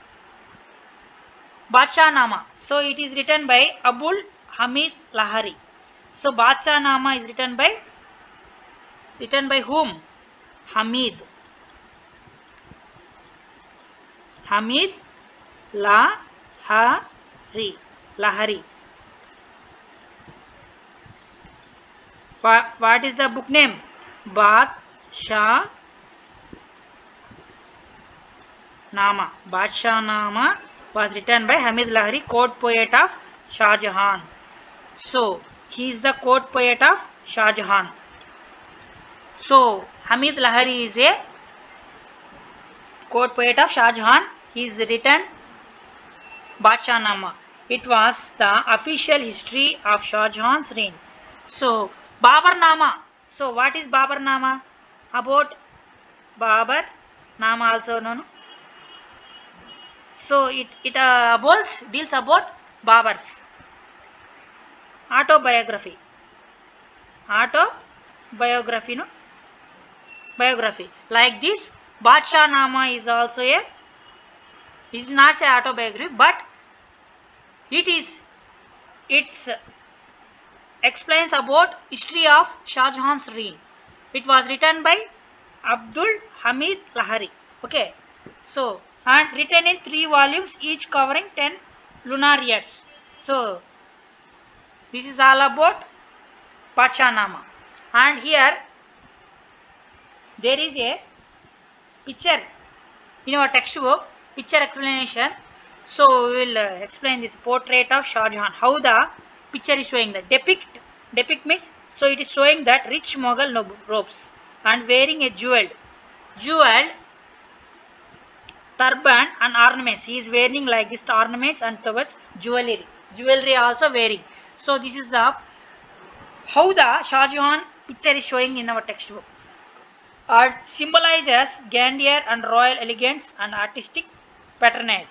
Badshah Nama. So it is written by Abul Hamid Lahari. So Badshah Nama is written by whom? Hamid. Hamid Lahari. Lahari. What is the book name? Badshah Nama. Badshah Nama was written by Hamid Lahari, court poet of Shah Jahan. So he is the court poet of Shah Jahan. So Hamid Lahari is a court poet of Shah Jahan. He is written Badshah Nama. It was the official history of Shah Jahan's reign. So Babar Nama. So what is Babar Nama? About Babar Nama also known. So it deals about Babar's autobiography. Autobiography, no? Biography. Like this, Badshah Nama is also is not a autobiography, but it's explains about history of Shah Jahan's reign. It was written by Abdul Hamid Lahari. Okay. So and written in 3 volumes, each covering 10 lunar years. So this is all about Badshah Nama. And here there is a picture in our textbook, picture explanation. So we will explain this portrait of Shah Jahan. How the picture is showing that depict means, so it is showing that rich Mughal robes and wearing a jeweled turban and ornaments. He is wearing like this ornaments and towards jewelry also wearing. So this is the how the Shah Jahan picture is showing in our textbook. Symbolizes grandeur and royal elegance and artistic patronage.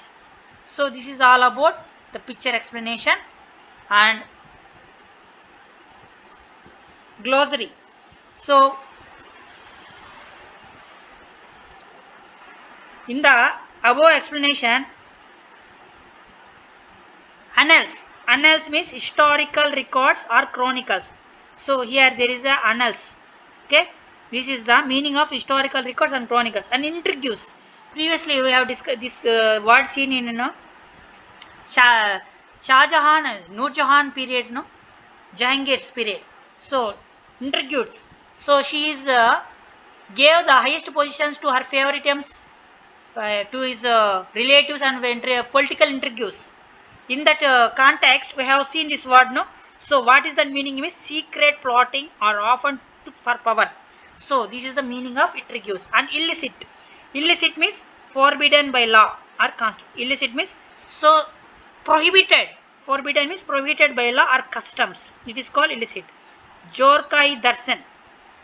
So this is all about the picture explanation and glossary. So in the above explanation, annals means historical records or chronicles. So here there is a annals. Okay, this is the meaning of historical records and chronicles. And introduce, previously we have discussed this word seen in Shah Jahan, Nur Jahan period, no, Jahangir's period. So introduce. So she is gave the highest positions to her favoritisms, to his relatives, and political intrigues. In that context, we have seen this word, no. So what is that meaning? Means secret plotting or often for power. So this is the meaning of intrigues. And illicit. Illicit means forbidden by law or constitution. Illicit means so prohibited. Forbidden means prohibited by law or customs. It is called illicit. Jorkai Darshan.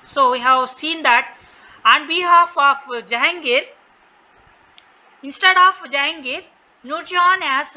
So we have seen that on behalf of Jahangir, instead of Jahangir, Nur Jahan has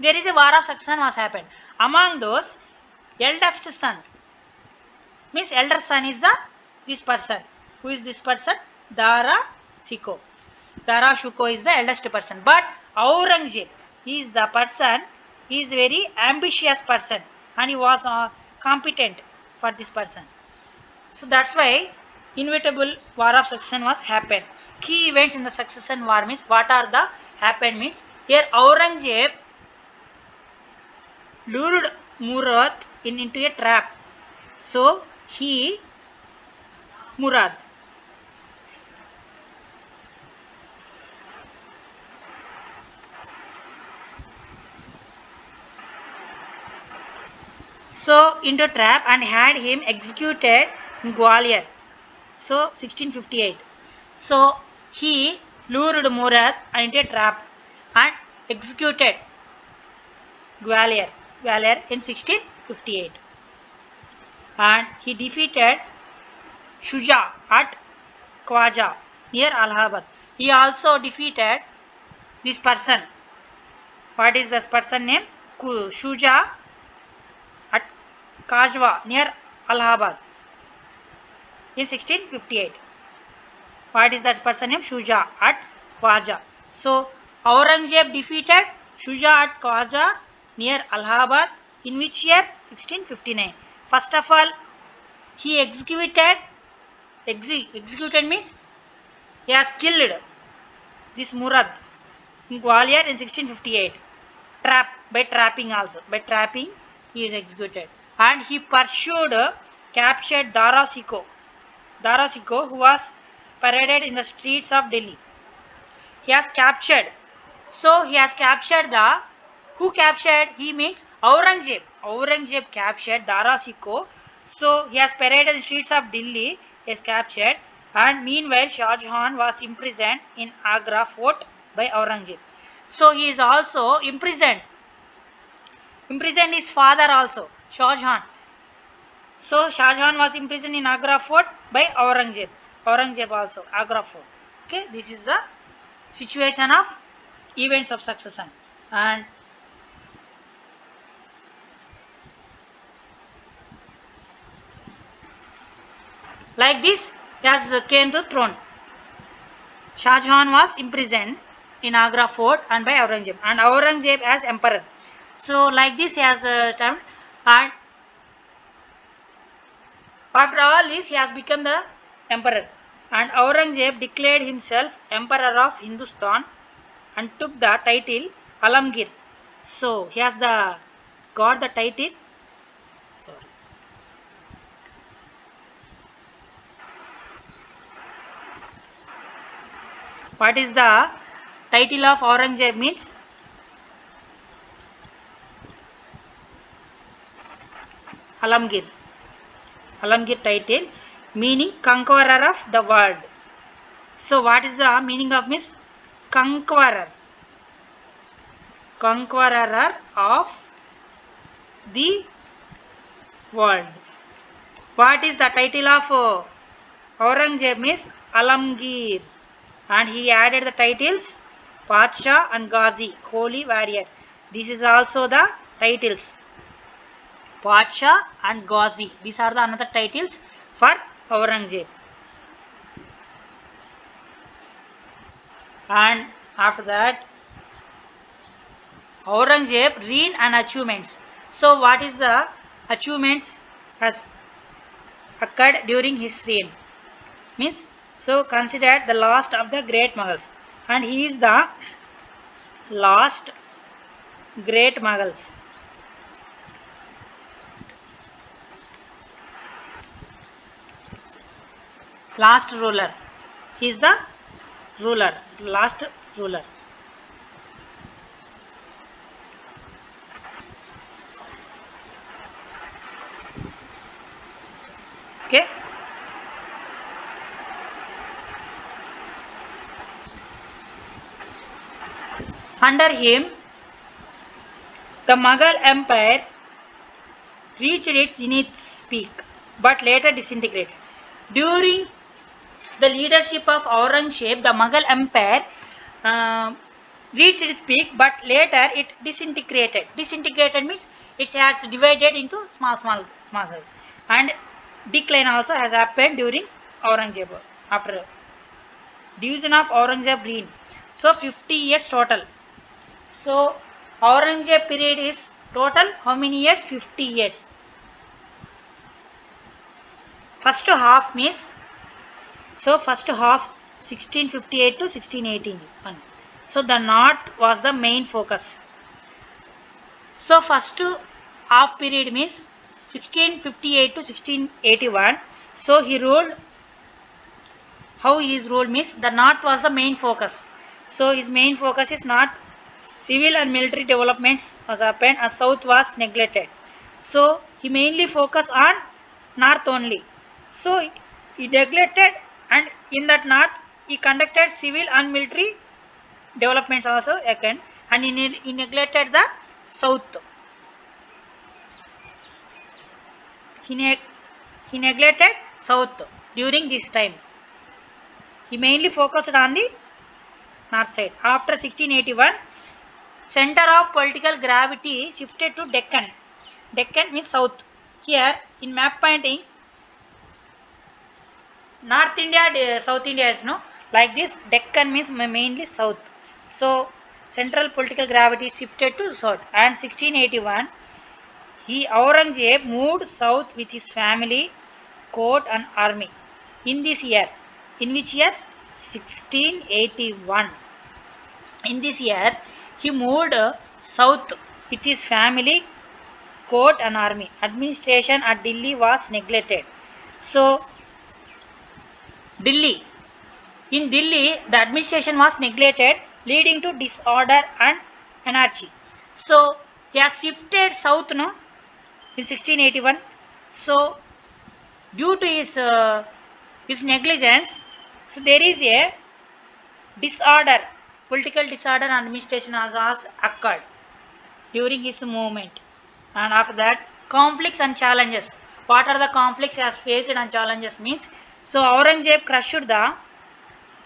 there is a war of succession was happened. Among those, eldest son, means elder son is the this person. Who is this person? Dara Shikoh. Dara Shikoh is the eldest person. But Aurangzeb, he is the person, he is very ambitious person and he was competent for this person. So that's why inevitable war of succession was happened. Key events in the succession war means what are the happened means here Aurangzeb lured Murad into a trap. So he Murad. So into trap and had him executed in Gwalior. So 1658. So he lured Murad into a trap and executed Gwalior in 1658. And he defeated Shuja at Khwaja near Allahabad. He also defeated this person. What is this person name? Shuja at Kajwa near Allahabad in 1658. What is that person name? Shuja at Khwaja. So Aurangzeb defeated Shuja at Khwaja near Allahabad in which year? 1659. First of all, he executed means he has killed this Murad in Gwalior in 1658. By trapping also. By trapping he is executed. And he pursued, captured Dara Shikoh. Dara Shikoh, who was paraded in the streets of Delhi. He has captured. So he has captured who captured? He means Aurangzeb. Aurangzeb captured Dara Shikoh. So he has paraded in the streets of Delhi. He has captured. And meanwhile Shah Jahan was imprisoned in Agra fort by Aurangzeb. So he is also imprisoned. Imprisoned his father also, Shah Jahan. So Shah Jahan was imprisoned in Agra fort by Aurangzeb. Aurangzeb also, Agra fort. Okay, this is the situation of events of succession. And like this, he has came to throne. Shah Jahan was imprisoned in Agra fort and by Aurangzeb, and Aurangzeb as emperor. So like this he has stamped, and after all this he has become the emperor, and Aurangzeb declared himself emperor of Hindustan and took the title Alamgir. So he has got the title. Sorry. What is the title of Aurangzeb means? Alamgir. Alamgir title meaning conqueror of the world. So what is the meaning of means? Conqueror. Conqueror of the world. What is the title of Aurangzeb means? Alamgir. And he added the titles Pacha and Ghazi, holy warrior. This is also the titles. Pacha and Ghazi. These are the another titles for Aurangzeb. And after that, Aurangzeb reign and achievements. So what is the achievements has occurred during his reign? Means, so considered the last of the great Mughals, and he is the last great Mughals. Last ruler. He is the ruler, last ruler. Okay. Under him, the Mughal Empire reached its zenith peak, but later disintegrated. During the leadership of Aurangzeb, the Mughal Empire reached its peak, but later it disintegrated. Disintegrated means it has divided into small size, and decline also has happened during Aurangzeb, after division of Aurangzeb reign. So 50 years total. So Aurangzeb period is total how many years? 50 years. First half means, so first half 1658 to 1618. So the north was the main focus. So first half period means 1658 to 1681. So he ruled, how his rule means the north was the main focus. So his main focus is not civil and military developments was happened, and south was neglected. So he mainly focused on north only. So he neglected, and in that north he conducted civil and military developments also again, and he neglected the south. He neglected south during this time. He mainly focused on the north side. After 1681, center of political gravity shifted to Deccan. Deccan means south. Here in map painting, North India, South India is no. Like this, Deccan means mainly south. So central political gravity shifted to south. And 1681, Aurangzeb moved south with his family, court and army. In this year, in which year? 1681. In this year, he moved south with his family, court and army. Administration at Delhi was neglected. So, Delhi. In Delhi, the administration was neglected, leading to disorder and anarchy. So, he has shifted south no, in 1681. So, due to his negligence, so there is a disorder, political disorder and administration has occurred during his movement. And after that, conflicts and challenges. What are the conflicts he has faced and challenges means? So Aurangzeb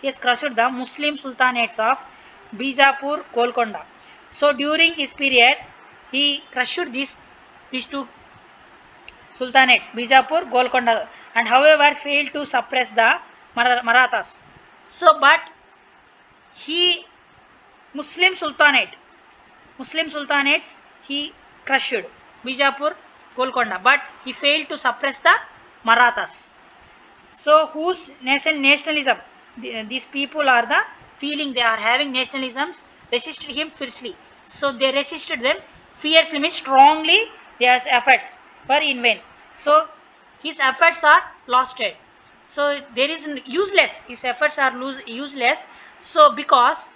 he has crushed the Muslim sultanates of Bijapur, Golconda. So during his period, he crushed these two sultanates, Bijapur, Golconda, and however failed to suppress the Marathas. So, but he Muslim sultanates he crushed Bijapur, Golconda, but he failed to suppress the Marathas. So whose nationalism? These people are the feeling they are having nationalisms, resisted him fiercely. So they resisted them fiercely, means strongly. Their efforts were in vain. So his efforts are lost. So there is useless. His efforts are useless. So because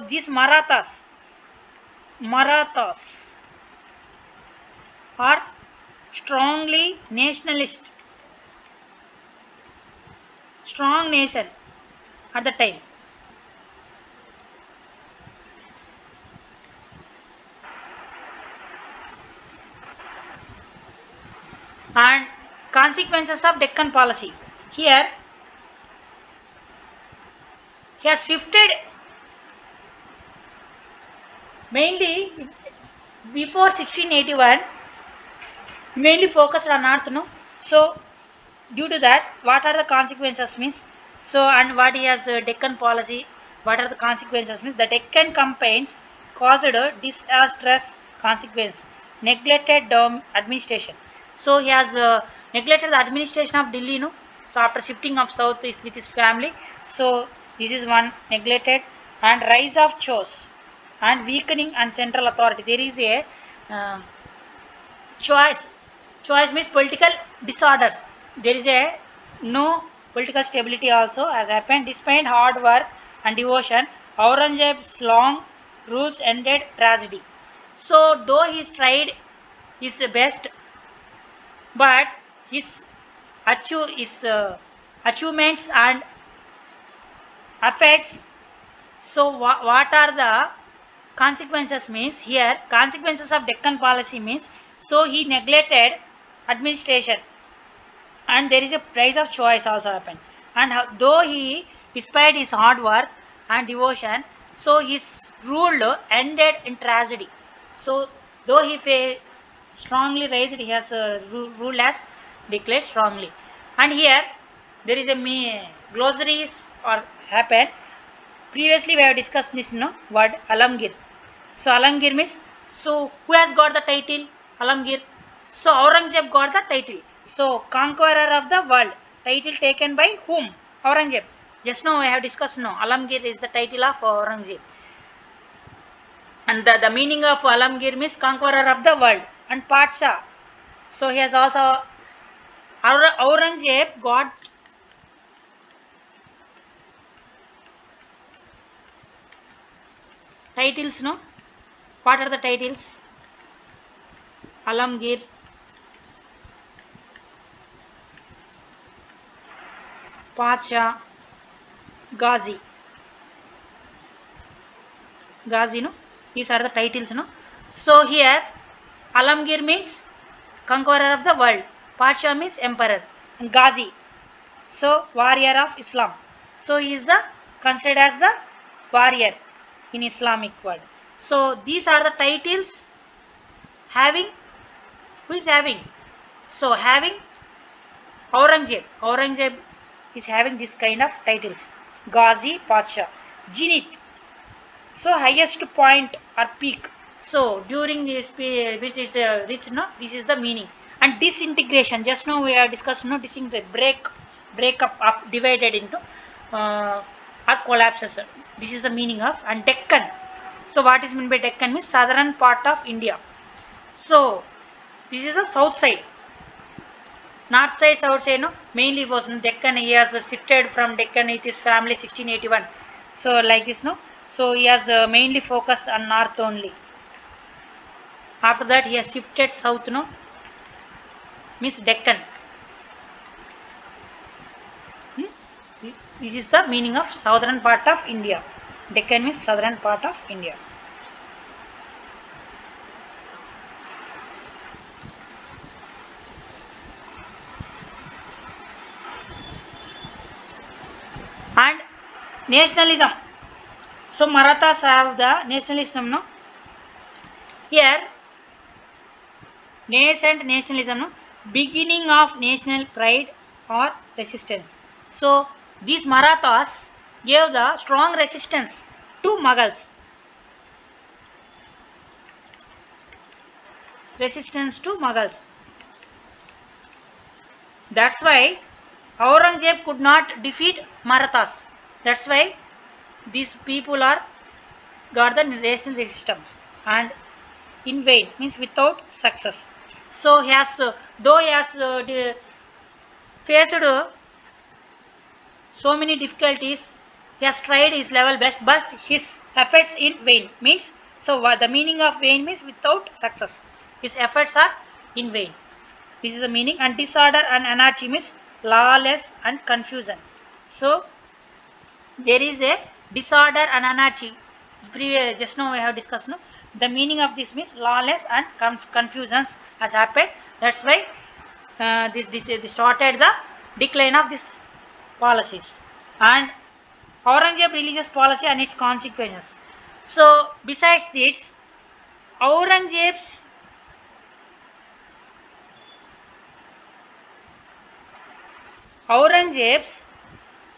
these Marathas are strongly nationalist, strong nation at the time. And consequences of Deccan policy. Here he has shifted mainly before 1681, mainly focused on north, no. So due to that, what are the consequences means? So and what he has Deccan policy, what are the consequences means? The Deccan campaigns caused a disastrous consequence, neglected administration. So he has neglected the administration of Delhi, no. So after shifting of south with his family, so this is one neglected. And rise of chores and weakening and central authority. There is a choice. Choice means political disorders. There is a no political stability also has happened. Despite hard work and devotion, Aurangzeb's long rules ended tragedy. So though he tried his best, but his achievements and effects. So what are the consequences means? Here consequences of Deccan policy means, so he neglected administration, and there is a price of choice also happened. And though he, despite his hard work and devotion, so his ruled ended in tragedy. So though he strongly raised, he has ruled as declared strongly. And here there is a glossaries or happen. Previously we have discussed this word Alamgir. So Alamgir means, so who has got the title Alamgir? So Aurangzeb got the title. So conqueror of the world. Title taken by whom? Aurangzeb. Just now I have discussed Alamgir is the title of Aurangzeb. And the meaning of Alamgir means conqueror of the world. And Patsha. So he has also Aurangzeb got titles, no? What are the titles? Alamgir, Pacha, Ghazi. Ghazi, no? These are the titles, no? So here, Alamgir means conqueror of the world. Pacha means emperor. And Ghazi, so warrior of Islam. So he is the considered as the warrior in Islamic world. So these are the titles having, who is having? So having Aurangzeb. Aurangzeb is having this kind of titles. Ghazi, Pasha. Zenith. So highest point or peak. So during this which is rich, no? This is the meaning. And disintegration. Just now we have discussed, no? Disintegrate, break up, divided into or collapses. This is the meaning of. And Deccan. So what is meant by Deccan means southern part of India. So this is the south side. North side, south side, no, mainly was in Deccan. He has shifted from Deccan with his family 1681. So like this, no. So he has mainly focused on north only. After that, he has shifted south, no, means Deccan. This is the meaning of southern part of India. Deccan means southern part of India. And nationalism. So Marathas have the nationalism, no. Here, nascent nationalism, no, beginning of national pride or resistance. So these Marathas gave the strong resistance to Mughals. Resistance to Mughals. That's why Aurangzeb could not defeat Marathas. That's why these people are got the national resistance, and in vain means without success. So he has though he has faced so many difficulties, he has tried his level best, but his efforts in vain means, so the meaning of vain means without success. His efforts are in vain. This is the meaning. And disorder and anarchy means lawless and confusion. So there is a disorder and anarchy. Just now we have discussed, no? The meaning of this means lawless and confusions has happened. That's why this started the decline of these policies. And Aurangzeb religious policy and its consequences. So besides this, Aurangzeb's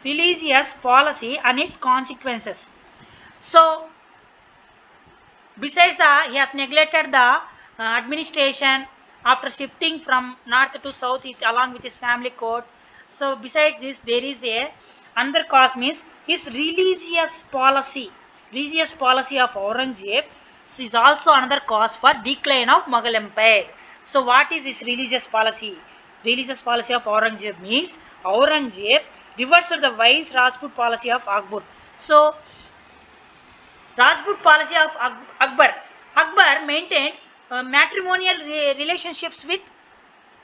religious policy and its consequences. So besides that, he has neglected the administration after shifting from north to south along with his family court. So besides this, there is a another cause means his religious policy. Religious policy of Aurangzeb is also another cause for decline of Mughal Empire. So what is his religious policy? Religious policy of Aurangzeb means Aurangzeb reversed the wise Rajput policy of Akbar. So Rajput policy of Akbar. Akbar maintained matrimonial relationships with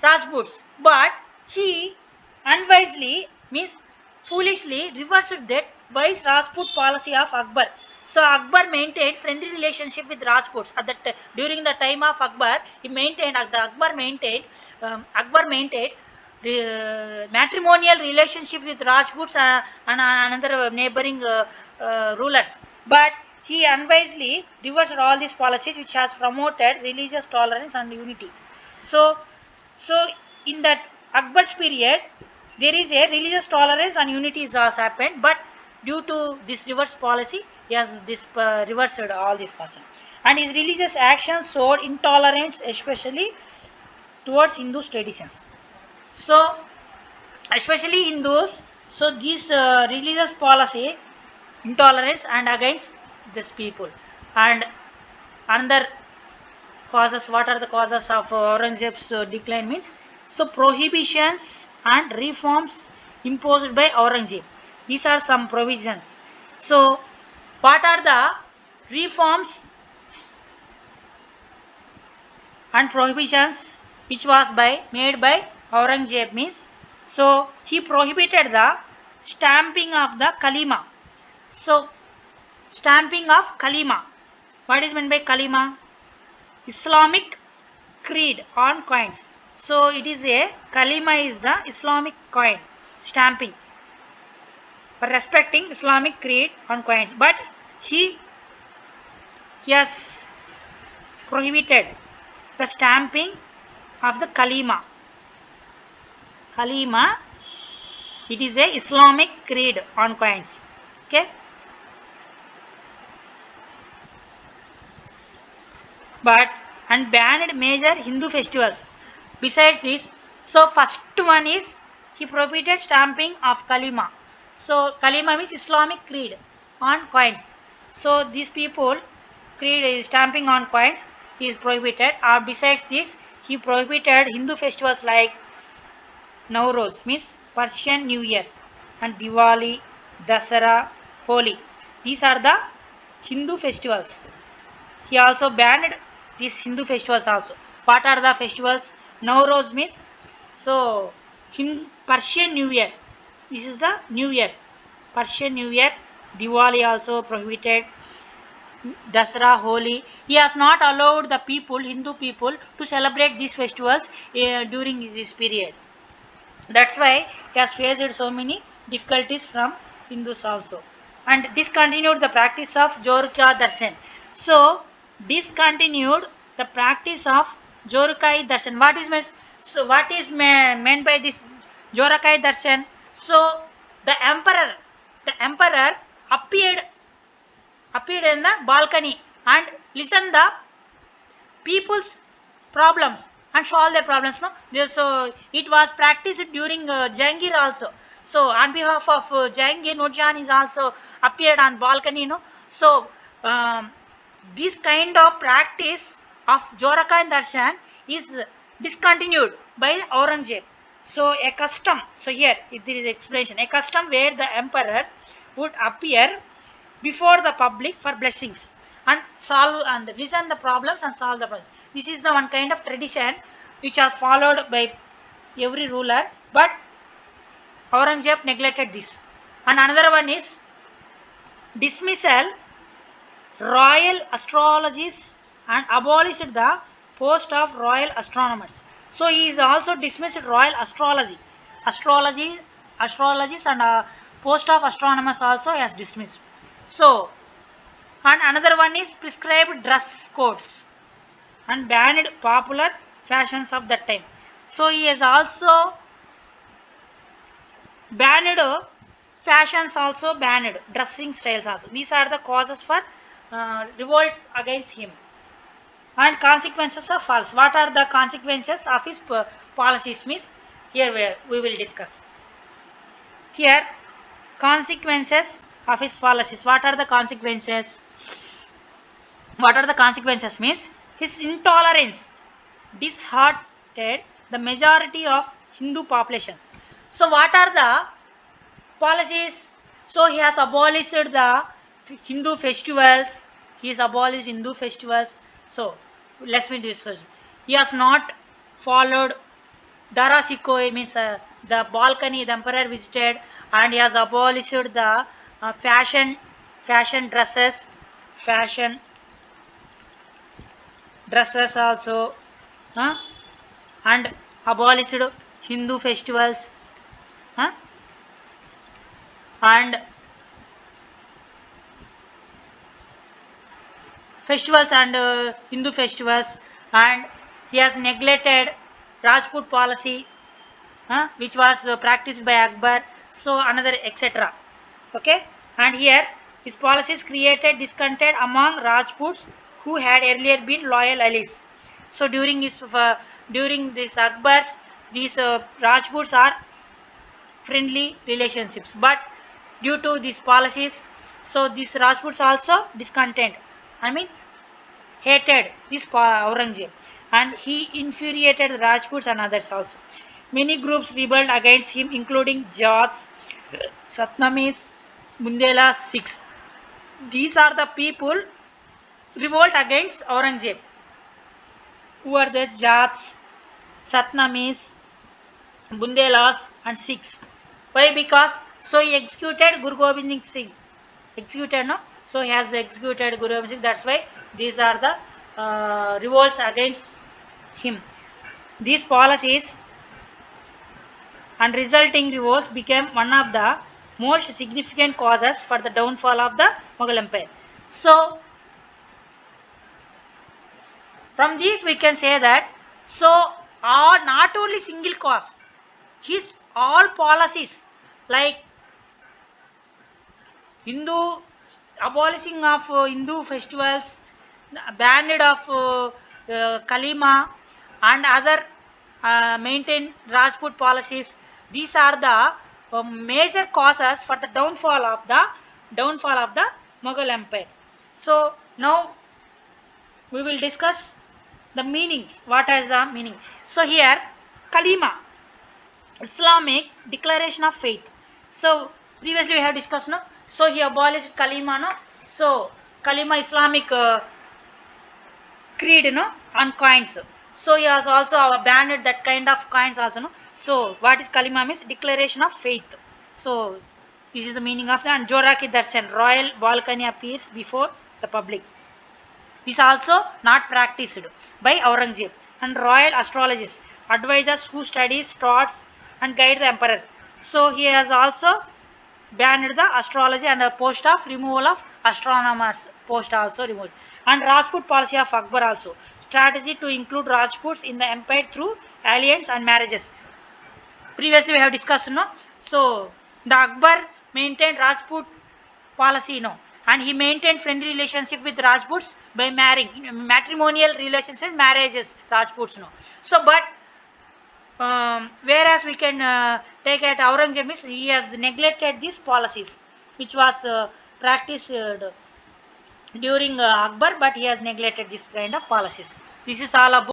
Rajputs, but he unwisely, means foolishly, reversed that wise Rajput policy of Akbar. So Akbar maintained friendly relationship with Rajputs. At that during the time of Akbar, Akbar maintained matrimonial relationship with Rajputs and another neighboring rulers. But he unwisely reversed all these policies which has promoted religious tolerance and unity. So in that Akbar's period, there is a religious tolerance and unity has happened, but due to this reverse policy, he has reversed all this person. And his religious actions showed intolerance, especially towards Hindu traditions. So, especially Hindus, so this religious policy, intolerance and against this people. And another causes, what are the causes of Aurangzeb's decline means? So prohibitions and reforms imposed by Aurangzeb. These are some provisions. So what are the reforms and prohibitions which was made by Aurangzeb means? So he prohibited the stamping of the kalima. So stamping of kalima. What is meant by kalima? Islamic creed on coins. So it is a kalima is the Islamic coin stamping for respecting Islamic creed on coins. But he has prohibited the stamping of the kalima. Kalima, it is a Islamic creed on coins. Okay. But and banned major Hindu festivals. Besides this, so first one is he prohibited stamping of kalima. So kalima means Islamic creed on coins. So these people creed stamping on coins is prohibited. Besides this, he prohibited Hindu festivals like Nowruz means Persian New Year and Diwali, Dasara, Holi. These are the Hindu festivals. He also banned these Hindu festivals also. What are the festivals? Nowruz means so Persian New Year. This is the New Year. Persian New Year. Diwali also prohibited. Dasara, Holi. He has not allowed the people, Hindu people, to celebrate these festivals during this period. That's why he has faced so many difficulties from Hindus also. And discontinued the practice of Jorka Darshan. So, discontinued the practice of Jorakai Darshan. What is meant? So, what is meant by this Jorakai Darshan? So, the emperor appeared in the balcony and listened the people's problems and solve their problems. No, so it was practiced during Jangir also. So on behalf of Jangir, Nurjan is also appeared on balcony. No, so um, this kind of practice of Joraka and Darshan is discontinued by Aurangzeb. So a custom. So here there is explanation. A custom where the emperor would appear before the public for blessings and solve and listen the problems and solve the problems. This is the one kind of tradition which was followed by every ruler, but Aurangzeb neglected this. And another one is dismissal royal astrologists and abolished the post of royal astronomers. So he is also dismissed royal astrologists and post of astronomers also has dismissed. So and another one is prescribed dress codes and banned popular fashions of that time. So he has also banned fashions, also banned dressing styles also. These are the causes for revolts against him. And consequences are false. What are the consequences of his policies means? Here we will discuss. Here consequences of his policies. What are the consequences? What are the consequences means? His intolerance disheartened the majority of Hindu populations. So what are the policies? So he has abolished the Hindu festivals. He has abolished Hindu festivals. So let me discuss. He has not followed Dara Sikoi means the balcony the emperor visited, and he has abolished the fashion dresses also, and abolished Hindu festivals, and festivals and Hindu festivals, and he has neglected Rajput policy, which was practiced by Akbar, so another etc. Okay, and here his policies created discontent among Rajputs who had earlier been loyal allies. So during this Akbar's, these Rajputs are friendly relationships, but due to these policies, so these Rajputs also discontent, I mean hated this Aurangzeb, and he infuriated the Rajputs and others also. Many groups rebelled against him, including Jats, Satnamis, Bundelas, Sikhs. These are the people revolt against Aurangzeb. Who are the Jats, Satnamis, Bundelas, and Sikhs? Why? Because so he executed Guru Gobind Singh. Executed, no? So he has executed Guru Gobind Singh. That's why these are the revolts against him. These policies and resulting revolts became one of the most significant causes for the downfall of the Mughal Empire. So from these we can say that so all not only single cause, his all policies like Hindu abolishing of Hindu festivals, banned of Kalima, and other maintain Rajput policies. These are the major causes for the downfall of the Mughal Empire. So now we will discuss the meanings. What is the meaning? So here Kalima, Islamic declaration of faith. So previously we have discussed, no? So he abolished Kalima, no? So Kalima Islamic creed, no, on coins. So he has also banned that kind of coins also, no? So what is Kalima means? Declaration of faith. So this is the meaning of the, and Joraki Darshan, royal balcony appears before the public. This also not practiced by Aurangzeb, and royal astrologists, advisors who study stars and guide the emperor. So he has also banned the astrology and a post of removal of astronomers post also removed. And Rajput policy of Akbar also, strategy to include Rajputs in the empire through alliance and marriages. Previously we have discussed, no? So the Akbar maintained Rajput policy, no, and he maintained friendly relationship with Rajputs by marrying, matrimonial relationship, marriages Rajputs, no. So but whereas we can take at Aurangzeb, he has neglected these policies which was practiced during Akbar, but he has neglected this kind of policies. This is all about